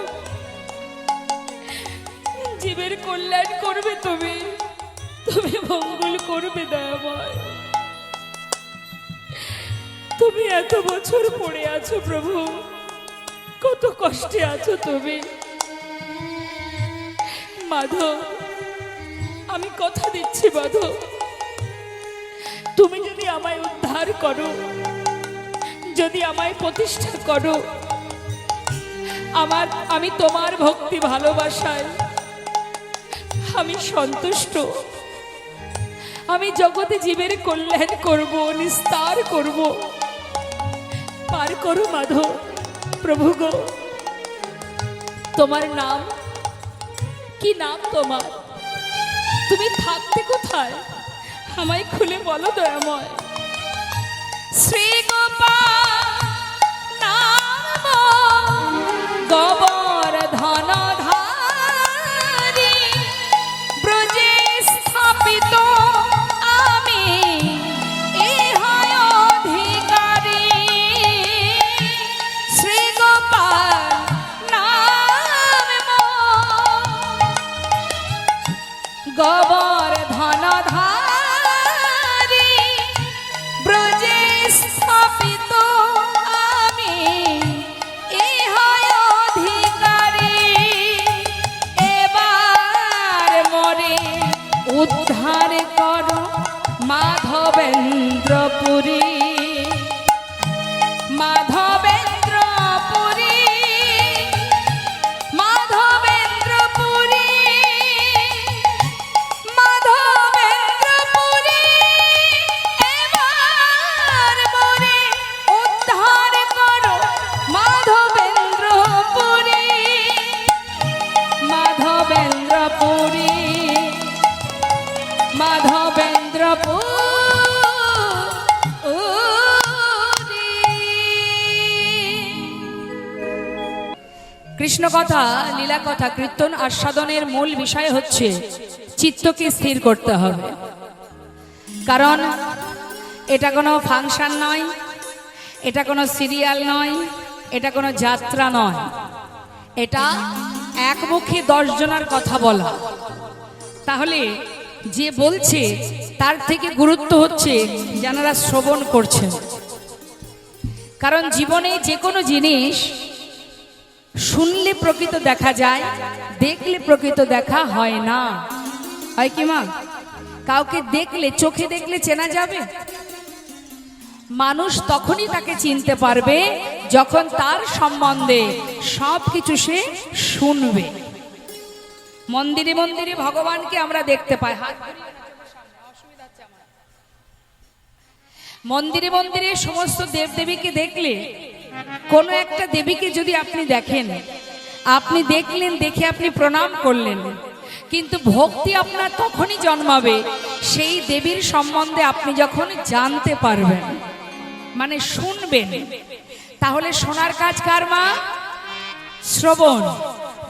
A: জীবের কল্যাণ করবে, তুমি তুমি মঙ্গল করবে দয়াময়। তুমি এত বছর পড়ে আছো প্রভু, কত কষ্টে আছো তুমি। মাধব, আমি কথা দিচ্ছি মাধব, তুমি যদি আমায় উদ্ধার করো, যদি আমায় প্রতিষ্ঠা করো, আমি তোমার ভক্তি ভালোবাসায় আমি সন্তুষ্ট। আমি জগতে জীবের কল্যাণ করব, নিস্তার করব। পার করো মাধব। প্রভু গো, তোমার নাম কি? নাম তোমার? তুমি থাকতে কোথায়? আমায় খুলে বলো দয়াময়। শ্রী গোপাল নাম গোবর্ধন ধারী, ব্রজে স্থাপিত আমি ইহায় অধিকারী। শ্রী গোপাল নাম গোবর্ধন ধারী, ব্রজে স্থাপিত আমি ইহায় অধিকারী। এবার মরে উদ্ধার করো মাধবেন্দ্রপুরী, মাধবেন্দ্রপুরী, মাধবেন্দ্রপুরী, মাধবেন্দ্রপুরী। এবার মরে উদ্ধার করো মাধবেন্দ্রপুরী, মাধবেন্দ্রপুরী, মাধবেন্দ্রপুরী। কৃষ্ণ কথা, লীলা কথা, কীর্তন আস্বাদনের মূল বিষয় হচ্ছে চিত্তকে স্থির করতে হবে। কারণ এটা কোনো ফাংশন নয়, এটা কোনো সিরিয়াল নয়, এটা কোনো যাত্রা নয়, এটা একমুখী 10 জনের কথা বলা। তাহলে যে বলছে তার থেকে গুরুত্ব হচ্ছে যারা শ্রবণ করছেন। কারণ জীবনে যে কোনো জিনিস শুনলে প্রকৃত দেখা যায়, দেখলে প্রকৃত দেখা হয় না। হয় কি মা? কাউকে দেখলে, চোখে দেখলে চেনা যাবে? মানুষ তখনই তাকে চিনতে পারবে যখন তার সম্বন্ধে সবকিছু সে শুনবে। মন্দিরে মন্দিরে ভগবানকে আমরা দেখতে পাই। মন্দিরে মন্দিরে সমস্ত দেবদেবীকে দেখলে, কোনো একটা দেবীকে যদি আপনি দেখেন, আপনি দেখলেন, দেখে আপনি প্রণাম করলেন, কিন্তু ভক্তি আপনার তখনই জন্মাবে সেই দেবীর সম্বন্ধে আপনি যখন জানতে পারবেন, মানে শুনবেন। তাহলে শোনার কাজ কার মা? শ্রবণ।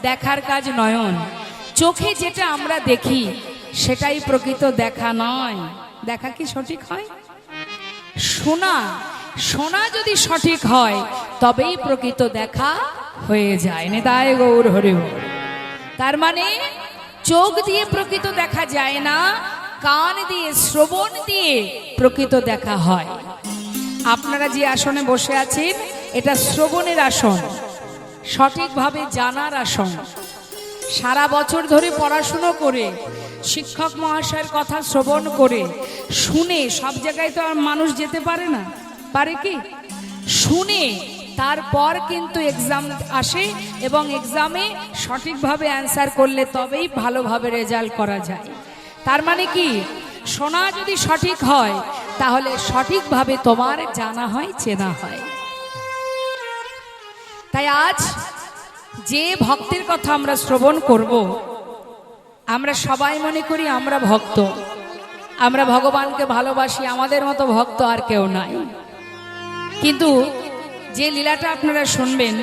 A: দেখার কাজ নয়ন। চোখে যেটা আমরা দেখি সেটাই প্রকৃত দেখা নয়। দেখা কি সঠিক হয়? শোনা, শোনা যদি সঠিক হয় তবেই প্রকৃত দেখা হয়ে যায়। নিতাই গৌর হরি বল। তার মানে চোখ দিয়ে প্রকৃত দেখা যায় না, কান দিয়ে, শ্রবণ দিয়ে প্রকৃত দেখা হয়। আপনারা যে আসনে বসে আছেন, এটা শ্রবণের আসন, সঠিকভাবে জানার আসন। সারা বছর ধরে পড়াশুনো করে, শিক্ষক মহাশয়ের কথা শ্রবণ করে, শুনে, সব জায়গায় তো আর মানুষ যেতে পারে না, পারে কি? শুনে তারপর কিন্তু এক্সাম আসে এবং এক্সামে সঠিকভাবে অ্যান্সার করলে তবেই ভালোভাবে রেজাল্ট করা যায়। তার মানে কি? শোনা যদি সঠিক হয় তাহলে সঠিকভাবে তোমার জানা হয়, চেনা হয়। তাই আজ যে ভক্তের কথা আমরা শ্রবণ করব, আমরা সবাই মনে করি আমরা ভক্ত, আমরা ভগবানকে ভালোবাসি, আমাদের মতো ভক্ত আর কেউ নাই। কিন্তু যে লীলাটা আপনারা শুনবেন,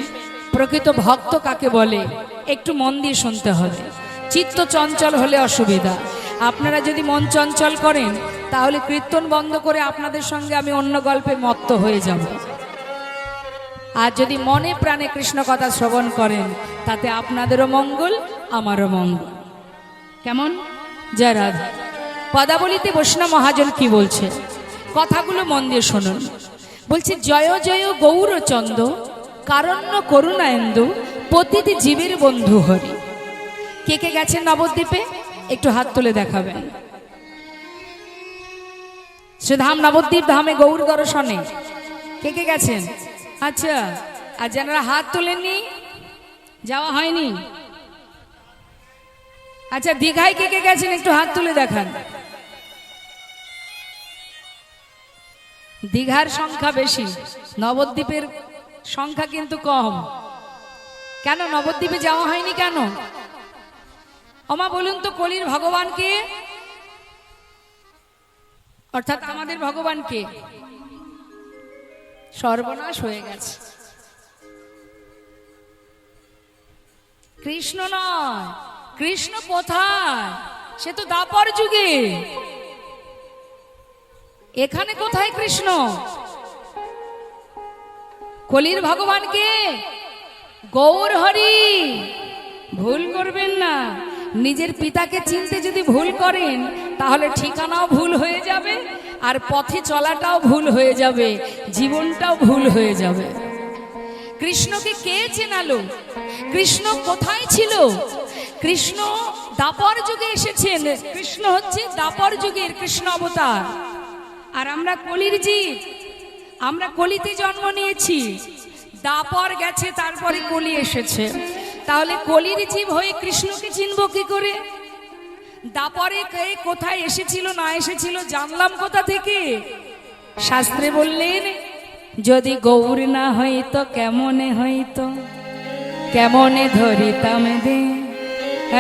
A: প্রকৃত ভক্ত কাকে বলে একটু মন দিয়ে শুনতে হবে। চিত্ত চঞ্চল হলে অসুবিধা। আপনারা যদি মন চঞ্চল করেন তাহলে কীর্তন বন্ধ করে আপনাদের সঙ্গে আমি অন্য গল্পে মত্ত হয়ে যাব। আর যদি মনে প্রাণে কৃষ্ণ কথা শ্রবণ করেন তাতে আপনাদেরও মঙ্গল, আমারও মঙ্গল। কেমন? জয় রাধা। পদাবলিতে বৈষ্ণব মহাজন কি বলছে কথাগুলো মন দিয়ে শুনুন। বলছে জয় জয় গৌরচন্দ কারণ্য করুণায়েন্দু পতিতি জীবের বন্ধু হরি। কে কে গেছেন নবদ্বীপে একটু হাত তুলে দেখাবেন। সে ধাম নবদ্বীপ ধামে গৌর দর্শনে কে কে গেছেন? আচ্ছা, আর যারা হাত তোলেননি যাওয়া হয়নি? আচ্ছা, দীঘায় কে কে গেছেন একটু হাত তুলে দেখান। দীঘার সংখ্যা বেশি, নবদ্বীপের সংখ্যা কিন্তু কম। কেন নবদ্বীপে যাওয়া হয়নি কেন? ওমা বলুন তো, কলির ভগবানকে, অর্থাৎ আমাদের ভগবানকে সর্বনাশ হয়ে গেছে। কৃষ্ণ নয়, কৃষ্ণ কোথায়? সে তো দাপর যুগে। এখানে কোথায় কৃষ্ণ? কলির ভগবানকে গৌর হরি। ভুল করবেন না, নিজের পিতাকে চিনতে যদি ভুল করেন তাহলে ঠিকানাও ভুল হয়ে যাবে, আর পথে চলাটাও ভুল হয়ে যাবে, জীবনটাও ভুল হয়ে যাবে। কৃষ্ণকে কে চেনালো? কৃষ্ণ কোথায় ছিল? কৃষ্ণ দাপর যুগে এসেছেন। কৃষ্ণ হচ্ছে দাপর যুগের কৃষ্ণ অবতার, আর আমরা কলির জীব। আমরা কলিতে জন্ম নিয়েছি, দাপর গেছে, তারপরে কলি এসেছে। তাহলে কলির জীব হয়ে কৃষ্ণকে চিনব কি করে? দাপরে কে কোথায় এসেছিল না এসেছিল জানলাম কোথা থেকে? শাস্ত্রে বললেন, যদি গৌর না হইতো কেমনে হইতো, কেমনে ধরিতাম দে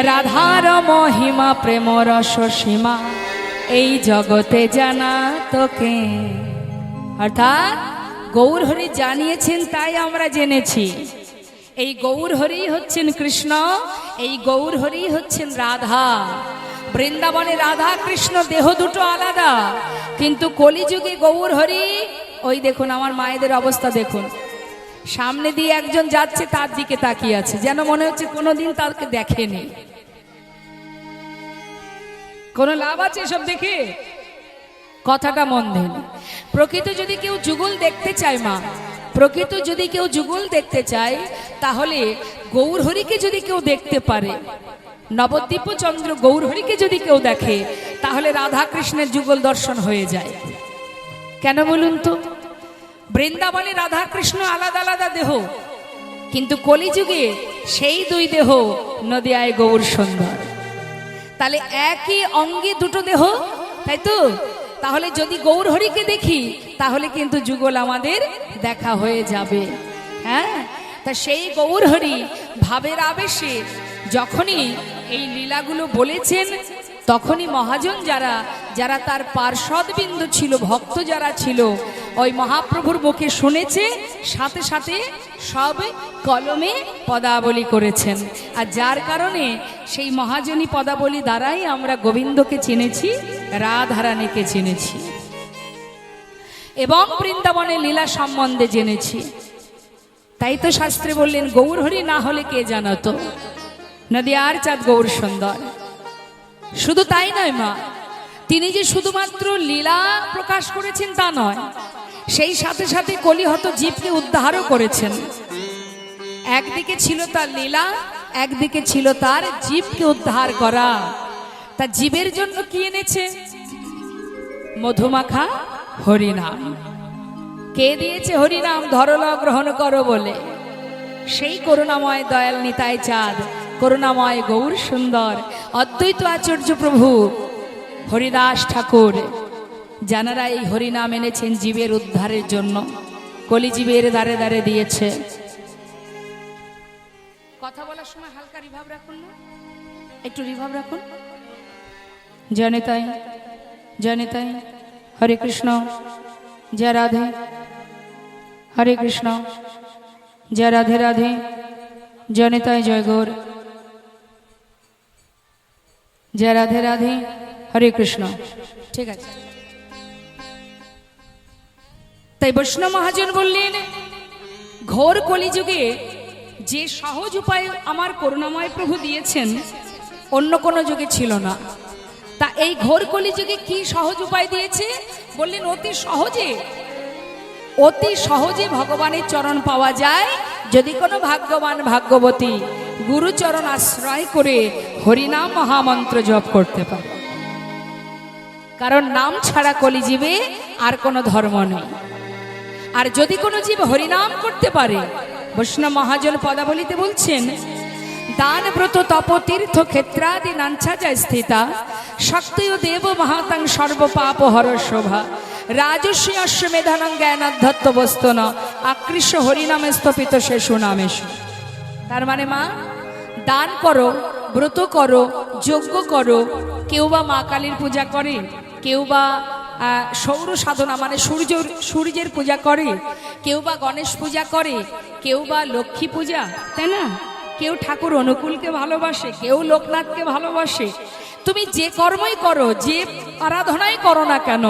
A: রাধার মহিমা প্রেম রস সীমা, এই জগতে জানা তোকে। অর্থাৎ গৌর হরি জানিয়েছেন তাই আমরা জেনেছি। এই গৌর হরি হচ্ছেন কৃষ্ণ, এই গৌর হরি হচ্ছেন রাধা। বৃন্দাবনে রাধা কৃষ্ণ দেহ দুটো আলাদা, কিন্তু কলিযুগে গৌর হরি। ওই দেখুন আমার মায়েদের অবস্থা দেখুন, সামনে দিয়ে একজন যাচ্ছে তার দিকে তাকিয়ে আছে, যেন মনে হচ্ছে কোনোদিন তাকে দেখেনি। কোনো লাভ আছে এসব দেখে? কথাটা মন দেন। প্রকৃত যদি কেউ যুগল দেখতে চায় মা, প্রকৃত যদি কেউ যুগল দেখতে চায়, তাহলে গৌরহরিকে যদি কেউ দেখতে পারে, নবদ্বীপ চন্দ্র গৌরহরিকে যদি কেউ দেখে, তাহলে রাধা কৃষ্ণের যুগল দর্শন হয়ে যায়। কেন বলুন তো? বৃন্দাবনে রাধা কৃষ্ণ আলাদা আলাদা দেহ, কিন্তু কলিযুগে সেই দুই দেহ নদিয়ায় গৌর সুন্দর। তাহলে একই অঙ্গে দুটো দেহ, তাই তো? তাহলে যদি গৌর হরিকে দেখি তাহলে কিন্তু যুগল আমাদের দেখা হয়ে যাবে। হ্যাঁ, তা সেই গৌর হরি ভাবের আবেশে যখনই এই লীলাগুলো বলেছেন, তখনই মহাজন যারা যারা তার পার্শ্বদবিন্দু ছিল, ভক্ত যারা ছিল, ওই মহাপ্রভুর মুখে শুনেছে, সাথে সাথে সব কলমে পদাবলী করেছেন। আর যার কারণে সেই মহাজনী পদাবলী দ্বারাই আমরা গোবিন্দকে চিনেছি, রাধারানীকে চিনেছি, এবং বৃন্দাবনের লীলা সম্বন্ধে জেনেছি। তাই তো শাস্ত্রে বললেন, গৌরহরি না হলে কে জানাতো, নদিয়ার চাঁদ গৌর সুন্দর। শুধু তাই নয় মা, তিনি যে শুধুমাত্র লীলা প্রকাশ করেছেন তা নয়, সেই সাথে সাথে কলিহত জীবকে উদ্ধারও করেছেন। একদিকে ছিল তার লীলা, একদিকে ছিল তার জীবকে উদ্ধার করা। তা জীবের জন্য কি এনেছে? মধুমাখা হরিনাম। কে দিয়েছে হরিনাম? ধরল গ্রহণ করো বলে। সেই করুণাময় দয়াল নিতাই চাঁদ, করুণাময় গৌর সুন্দর, অদ্বৈত আচার্য প্রভু হরিদাস ঠাকুর, যারা এই হরিনাম এনেছেন জীবের উদ্ধারের জন্য, কলিজীবের দ্বারে দ্বারে দিয়েছে। কথা বলার সময় হালকা রিভাব রাখুন না, একটু রিভাব রাখুন। জয়নিতাই জয়নিতাই, হরে কৃষ্ণ, জয় রাধে, হরে কৃষ্ণ, জয় রাধে রাধে, জয়নিতাই জয় গৌর, জয় রাধে রাধে, হরে কৃষ্ণ। ঠিক আছে। তাই বৈষ্ণব মহাজন বললেন, ঘোর কলিযুগে যে সহজ উপায় আমার করুণাময় প্রভু দিয়েছেন, অন্য কোনো যুগে ছিল না। তা এই ঘোর কলিযুগে কি সহজ উপায় দিয়েছে? বললেন অতি সহজে, অতি সহজে ভগবানের চরণ পাওয়া যায় যদি কোনো ভাগ্যবান ভাগ্যবতী গুরুচরণ আশ্রয় করে হরিনাম মহামন্ত্র জপ করতে পারে। কারণ নাম ছাড়া কলিজীবে আর কোনো ধর্ম নেই। আর যদি কোনো জীব হরিনাম করতে পারে, বৈষ্ণব মহাজন পদাবলিতে বলছেন, দান ব্রত তপ তীর্থ ক্ষেত্রাদি নাঞ্ছা যায় স্থিতা শক্তয় দেব মহাতাং সর্বপাপ হর শোভা রাজস্বী অশ্বমেধানং জ্ঞানাধ্যত্ত বস্তন আকৃষ্ট হরিনামে স্থপিত শেষু নামেশ। তার মানে মা, দান করো, ব্রত করো, যজ্ঞ করো, কেউ বা মা কালীর পূজা করে, কেউ বা সৌর সাধনা মানে সূর্যের পূজা করে, কেউ বা গণেশ পূজা করে, কেউ বা লক্ষ্মী পূজা, তাই না? কেউ ঠাকুর অনুকূলকে ভালোবাসে, কেউ লোকনাথকে ভালোবাসে। তুমি যে কর্মই করো, যে আরাধনাই করো না কেন,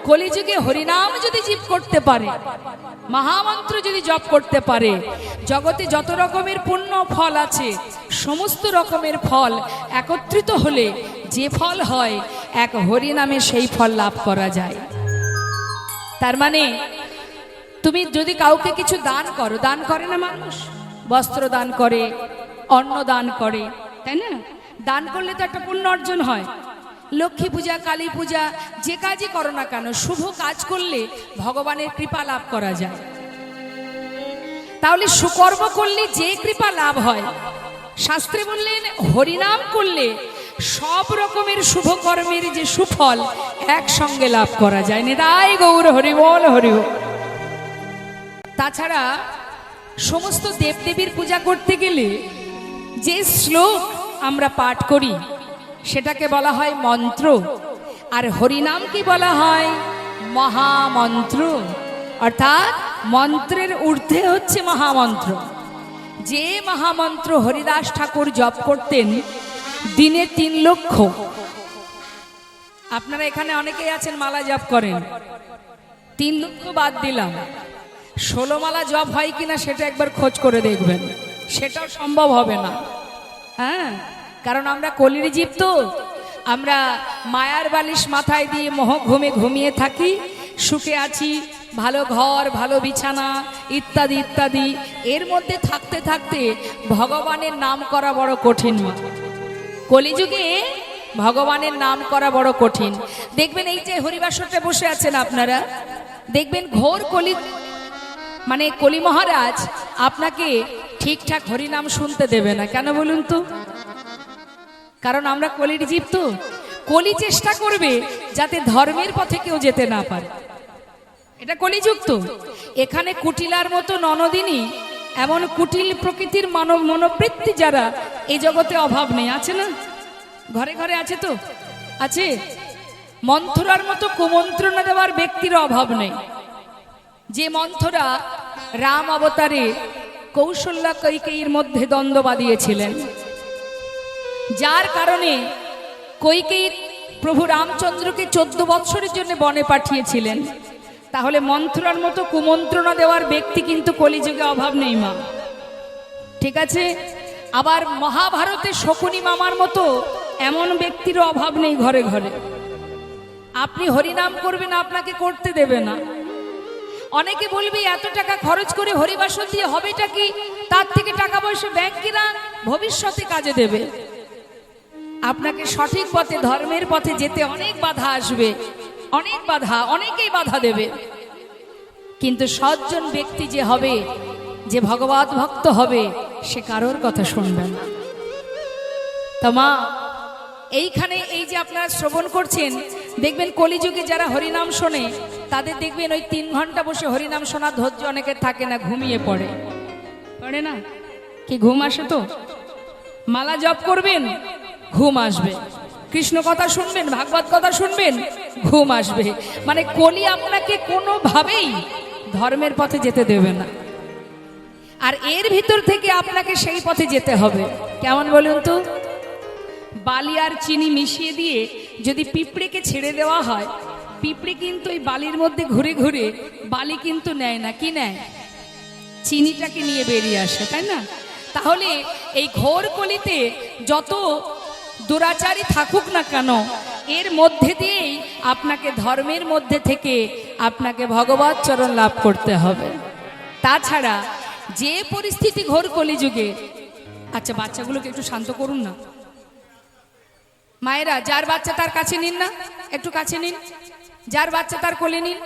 A: কলিযুগে হরিনাম যদি জপ করতে পারে, মহামন্ত্র যদি জপ করতে পারে, জগতে যত রকমের পুণ্য ফল আছে সমস্ত রকমের ফল একত্রিত হলে যে ফল হয়, এক হরিনামে সেই ফল লাভ করা যায়। তার মানে তুমি যদি কাউকে কিছু দান করো, দান করে না মানুষ, বস্ত্র দান করে, অন্ন দান করে, তাই না? দান করলে তো একটা পুণ্য অর্জন হয়। লক্ষ্মী পূজা, কালী পূজা, যে কাজই করো না কেন, শুভ কাজ করলে ভগবানের কৃপা লাভ করা যায়। তাহলে সুকর্ম করলে যে কৃপা লাভ হয়, শাস্ত্রে বললেন হরিনাম করলে সব রকমের শুভ কর্মের যে সুফল একসঙ্গে লাভ করা যায়। নিতাই গৌর হরিবল হরিবল। তাছাড়া সমস্ত দেবদেবীর পূজা করতে গেলে যে শ্লোক আমরা পাঠ করি সেটাকে বলা হয় মন্ত্র, আর হরিনামকে বলা হয় মহামন্ত্র। অর্থাৎ মন্ত্রের ঊর্ধ্বে হচ্ছে মহামন্ত্র। যে মহামন্ত্র হরিদাস ঠাকুর জপ করতেন দিনে 3 লক্ষ। আপনারা এখানে অনেকেই আছেন মালা জপ করেন, 3 লক্ষ বাদ দিলাম, 16 মালা জপ হয় কিনা সেটা একবার খোঁজ করে দেখবেন, সেটাও সম্ভব হবে না। হ্যাঁ, কারণ আমরা কলির জীব, তো আমরা মায়ার বালিশ মাথায় দিয়ে মোহ ঘুমে ঘুমিয়ে থাকি, সুখে আছি, ভালো ঘর, ভালো বিছানা ইত্যাদি ইত্যাদি। এর মধ্যে থাকতে থাকতে ভগবানের নাম করা বড় কঠিন। কলিযুগে ভগবানের নাম করা বড় কঠিন। দেখবেন এই যে হরিবাসরটা বসে আছেন আপনারা, দেখবেন ঘোর কলি মানে কলি মহারাজ আপনাকে ঠিকঠাক হরিনাম শুনতে দেবে না। কেন বলুন তো? কারণ আমরা কলির জীব, তো কলি চেষ্টা করবে যাতে ধর্মের পথে কেউ যেতে না পারে। এটা কলিযুগ। তো এখানে কুটিলার মতো ননদিনী, এমন কুটিল প্রকৃতির মানব মনোবৃত্তি যারা এই জগতে অভাব নেই, আছে না? ঘরে ঘরে আছে, তো আছে। মন্থরার মতো কুমন্ত্রণা দেওয়ার ব্যক্তির অভাব নেই। যে মন্থরা রাম অবতারে কৌশল্যা কৈকেয়ীর মধ্যে দ্বন্দ্ব বাঁধিয়েছিলেন, যার কারণে কৈকেয়ী প্রভু রামচন্দ্রকে 14 বৎসরের জন্য বনে পাঠিয়েছিলেন, তাহলে মন্থরার মতো কুমন্ত্রণা দেওয়ার ব্যক্তি কিন্তু কলিযুগে অভাব নেই মা, ঠিক আছে? আবার মহাভারতে শকুনি মামার মতো এমন ব্যক্তিরও অভাব নেই ঘরে ঘরে। আপনি হরিনাম করবেন, আপনাকে করতে দেবে না। অনেকে বলবে এত টাকা খরচ করে হরিবাসন দিয়ে হবেটা কি? তার থেকে টাকা পয়সা ব্যাংকিরা ভবিষ্যতে কাজে দেবে। আপনাকে সঠিক পথে, ধর্মের পথে যেতে অনেক বাধা আসবে, অনেক বাধা, অনেকেই বাধা দেবে। কিন্তু সজ্জন ব্যক্তি যে হবে, যে ভগবত ভক্ত হবে, সে কারোর কথা শুনবে না। তো মা, এইখানে এই যে আপনারা শ্রবণ করছেন, দেখবেন কলিযুগে যারা হরিনাম শোনে তাদের দেখবেন ওই 3 ঘন্টা বসে হরিনাম শোনা ধৈর্য অনেকের থাকে না, ঘুমিয়ে পড়ে না? কি ঘুম আসে? তো মালা জপ করবেন, ঘুম আসবে। কৃষ্ণ কথা শুনবেন, ভাগবত কথা শুনবেন, ঘুম আসবে। মানে কলি আপনাকে কোনোভাবেই ধর্মের পথে যেতে দেবে না। আর এর ভিতর থেকে আপনাকে সেই পথে যেতে হবে। কেমন বলুন তো? বালি আর চিনি মিশিয়ে দিয়ে যদি পিঁপড়েকে ছেড়ে দেওয়া হয়, পিঁপড়ে কিন্তু ওই বালির মধ্যে ঘুরে ঘুরে বালি কিন্তু নেয় না, কি নেয়? চিনিটাকে নিয়ে বেরিয়ে আসে, তাই না? তাহলে এই ঘোর কলিতে যত দুরাচারী থাকুক না কেন, এর মধ্যে দিয়েই আপনাকে ধর্মের মধ্যে থেকে আপনাকে ভগবত চরণ লাভ করতে হবে। তাছাড়া যে পরিস্থিতি ঘোর কলিযুগে, আচ্ছা বাচ্চাগুলোকে একটু শান্ত করুন না, মায়েরা যার বাচ্চা তার কাছে নিন না, একটু কাছে নিন, যার বাচ্চা তার কোলে নিন।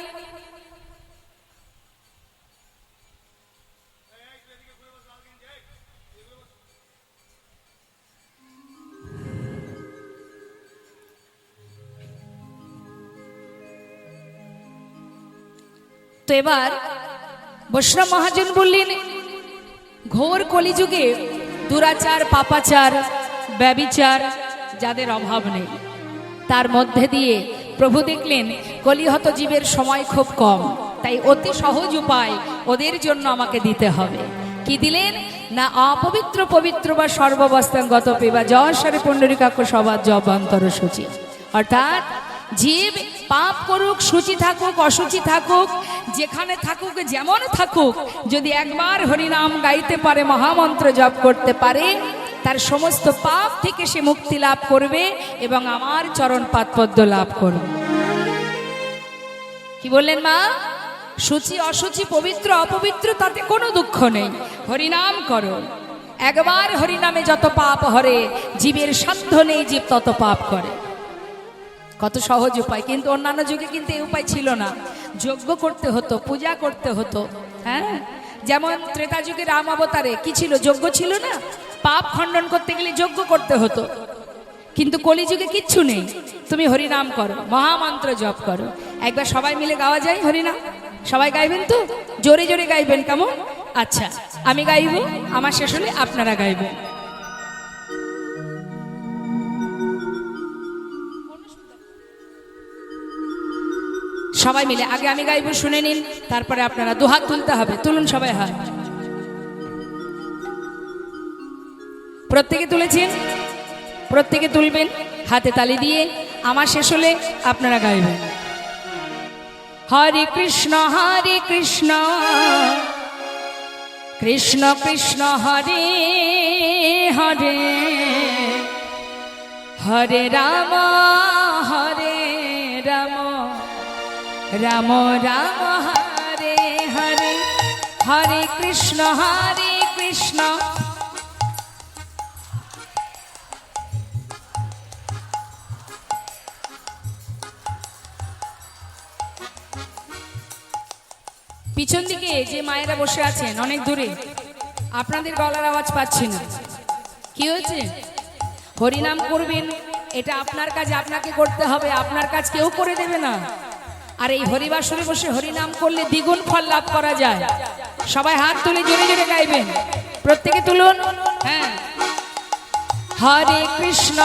A: তো এবার বৈষ্ণব মহাজন বললেন, ঘোর কলিযুগে দুরাচার, পাপাচার, ব্যভিচার যাদের অভাব নেই, তার মধ্যে দিয়ে প্রভু দেখলেন কলিহত জীবের সময় খুব কম, তাই অতি সহজ উপায় ওদের জন্য আমাকে দিতে হবে। কি দিলেন না, অপবিত্র পবিত্র বা সর্ববস্থাঙ্গত পেবা যশরে পুণ্ডরিকাক্ষ সবার জবান্তর সূচি, অর্থাৎ জীব পাপ করুক, সূচি থাকুক, অসুচি থাকুক, যেখানে থাকুক, যেমন থাকুক, যদি একবার হরিনাম গাইতে পারে, মহামন্ত্র জপ করতে পারে, তার সমস্ত পাপ থেকে সে মুক্তি লাভ করবে এবং আমার চরণ পাদপদ্ম লাভ করবে। কি বললেন মা? সূচি অসুচি, পবিত্র অপবিত্র, তাতে কোনো দুঃখ নেই, হরিনাম করো। একবার হরিনামে যত পাপ হরে, জীবের সাধ্য নেই জীব তত পাপ করে। কত সহজ উপায়, কিন্তু অন্যান্য যুগে কিন্তু এই উপায় ছিল না, যজ্ঞ করতে হতো, পূজা করতে হতো। হ্যাঁ, যেমন ত্রেতা যুগে রাম অবতারে কি ছিল, যজ্ঞ ছিল না, পাপ খণ্ডন করতে গেলে যজ্ঞ করতে হতো। কিন্তু কলিযুগে কিচ্ছু নেই, তুমি হরিনাম করো, মহামন্ত্র জপ করো। একবার সবাই মিলে গাওয়া যায় হরিনাম? সবাই গাইবেন তো? জোরে জোরে গাইবেন, কেমন? আচ্ছা, আমি গাইব, আমার শেষ হলে আপনারা গাইবেন। সবাই মিলে আগে আমি গাইব, শুনে নিন, তারপরে আপনারা দুহাত তুলতে হবে। তুলুন সবাই হাত, প্রত্যেকে তুলেছেন, প্রত্যেকে তুলবেন, হাতে তালি দিয়ে আমার শেষ হলে আপনারা গাইবেন। হরে কৃষ্ণ কৃষ্ণ কৃষ্ণ হরে হরে, হরে রাম রাম রাম হরে হরে, হরে কৃষ্ণ পিছন দিকে যে মায়েরা বসে আছেন অনেক দূরে, আপনাদের গলার আওয়াজ পাচ্ছি না, কি হয়েছে? হরিনাম করবেন, এটা আপনার কাজ, আপনাকে করতে হবে, আপনার কাজ কেউ করে দেবে না। আর এই হরিবাসরে বসে হরিনাম করলে দ্বিগুণ ফল লাভ করা যায়। সবাই হাত তুলে জোরে জোরে গাইবেন, প্রত্যেকে তুলুন। হ্যাঁ, হরে কৃষ্ণ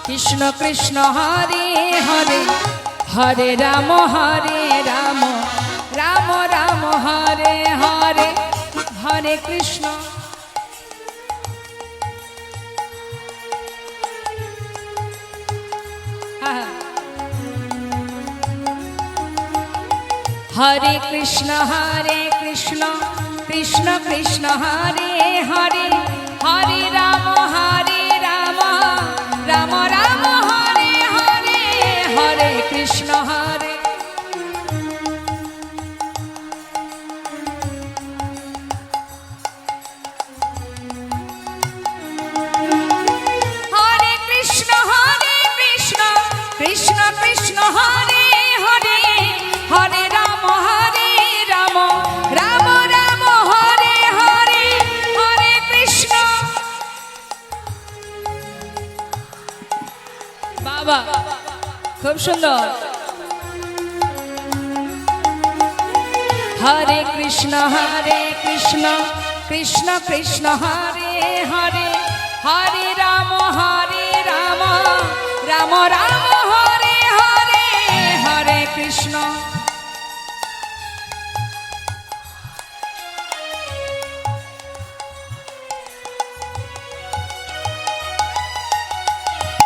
A: কৃষ্ণ কৃষ্ণ হরে হরে, হরে রাম রাম রাম হরে হরে, হরে কৃষ্ণ হরে কৃষ্ণ কৃষ্ণ কৃষ্ণ হরে হরে, হরে রাম রাম রাম হরে হরে, হরে কৃষ্ণ হরে কৃষ্ণ কৃষ্ণ কৃষ্ণ হরে হরে, হরে রাম রাম রাম হরে হরে, হরে কৃষ্ণ। বাবা খুব সুন্দর। হরে কৃষ্ণ কৃষ্ণ কৃষ্ণ হরে হরে, হরে রাম রাম রাম হরে হরে, হরে কৃষ্ণ।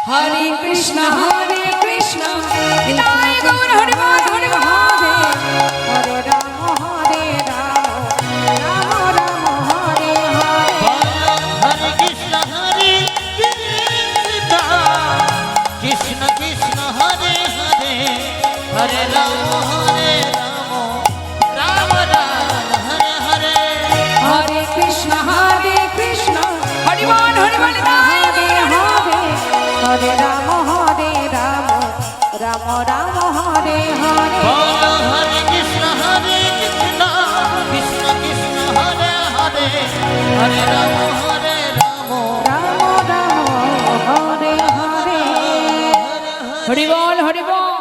A: হরে কৃষ্ণ নিতাই গৌর হরি বল, হরি বল।
C: হরে রাম রাম হরে হরে,
B: হরে কৃষ্ণ কৃষ্ণ কৃষ্ণ হরে
C: হরে রাম রাম রাম হরে হরে
B: বলো হরে কৃষ্ণ কৃষ্ণ কৃষ্ণ হরে হরে হরে রাম
C: রাম রাম হরে হরে
A: হরি বল হরি বল।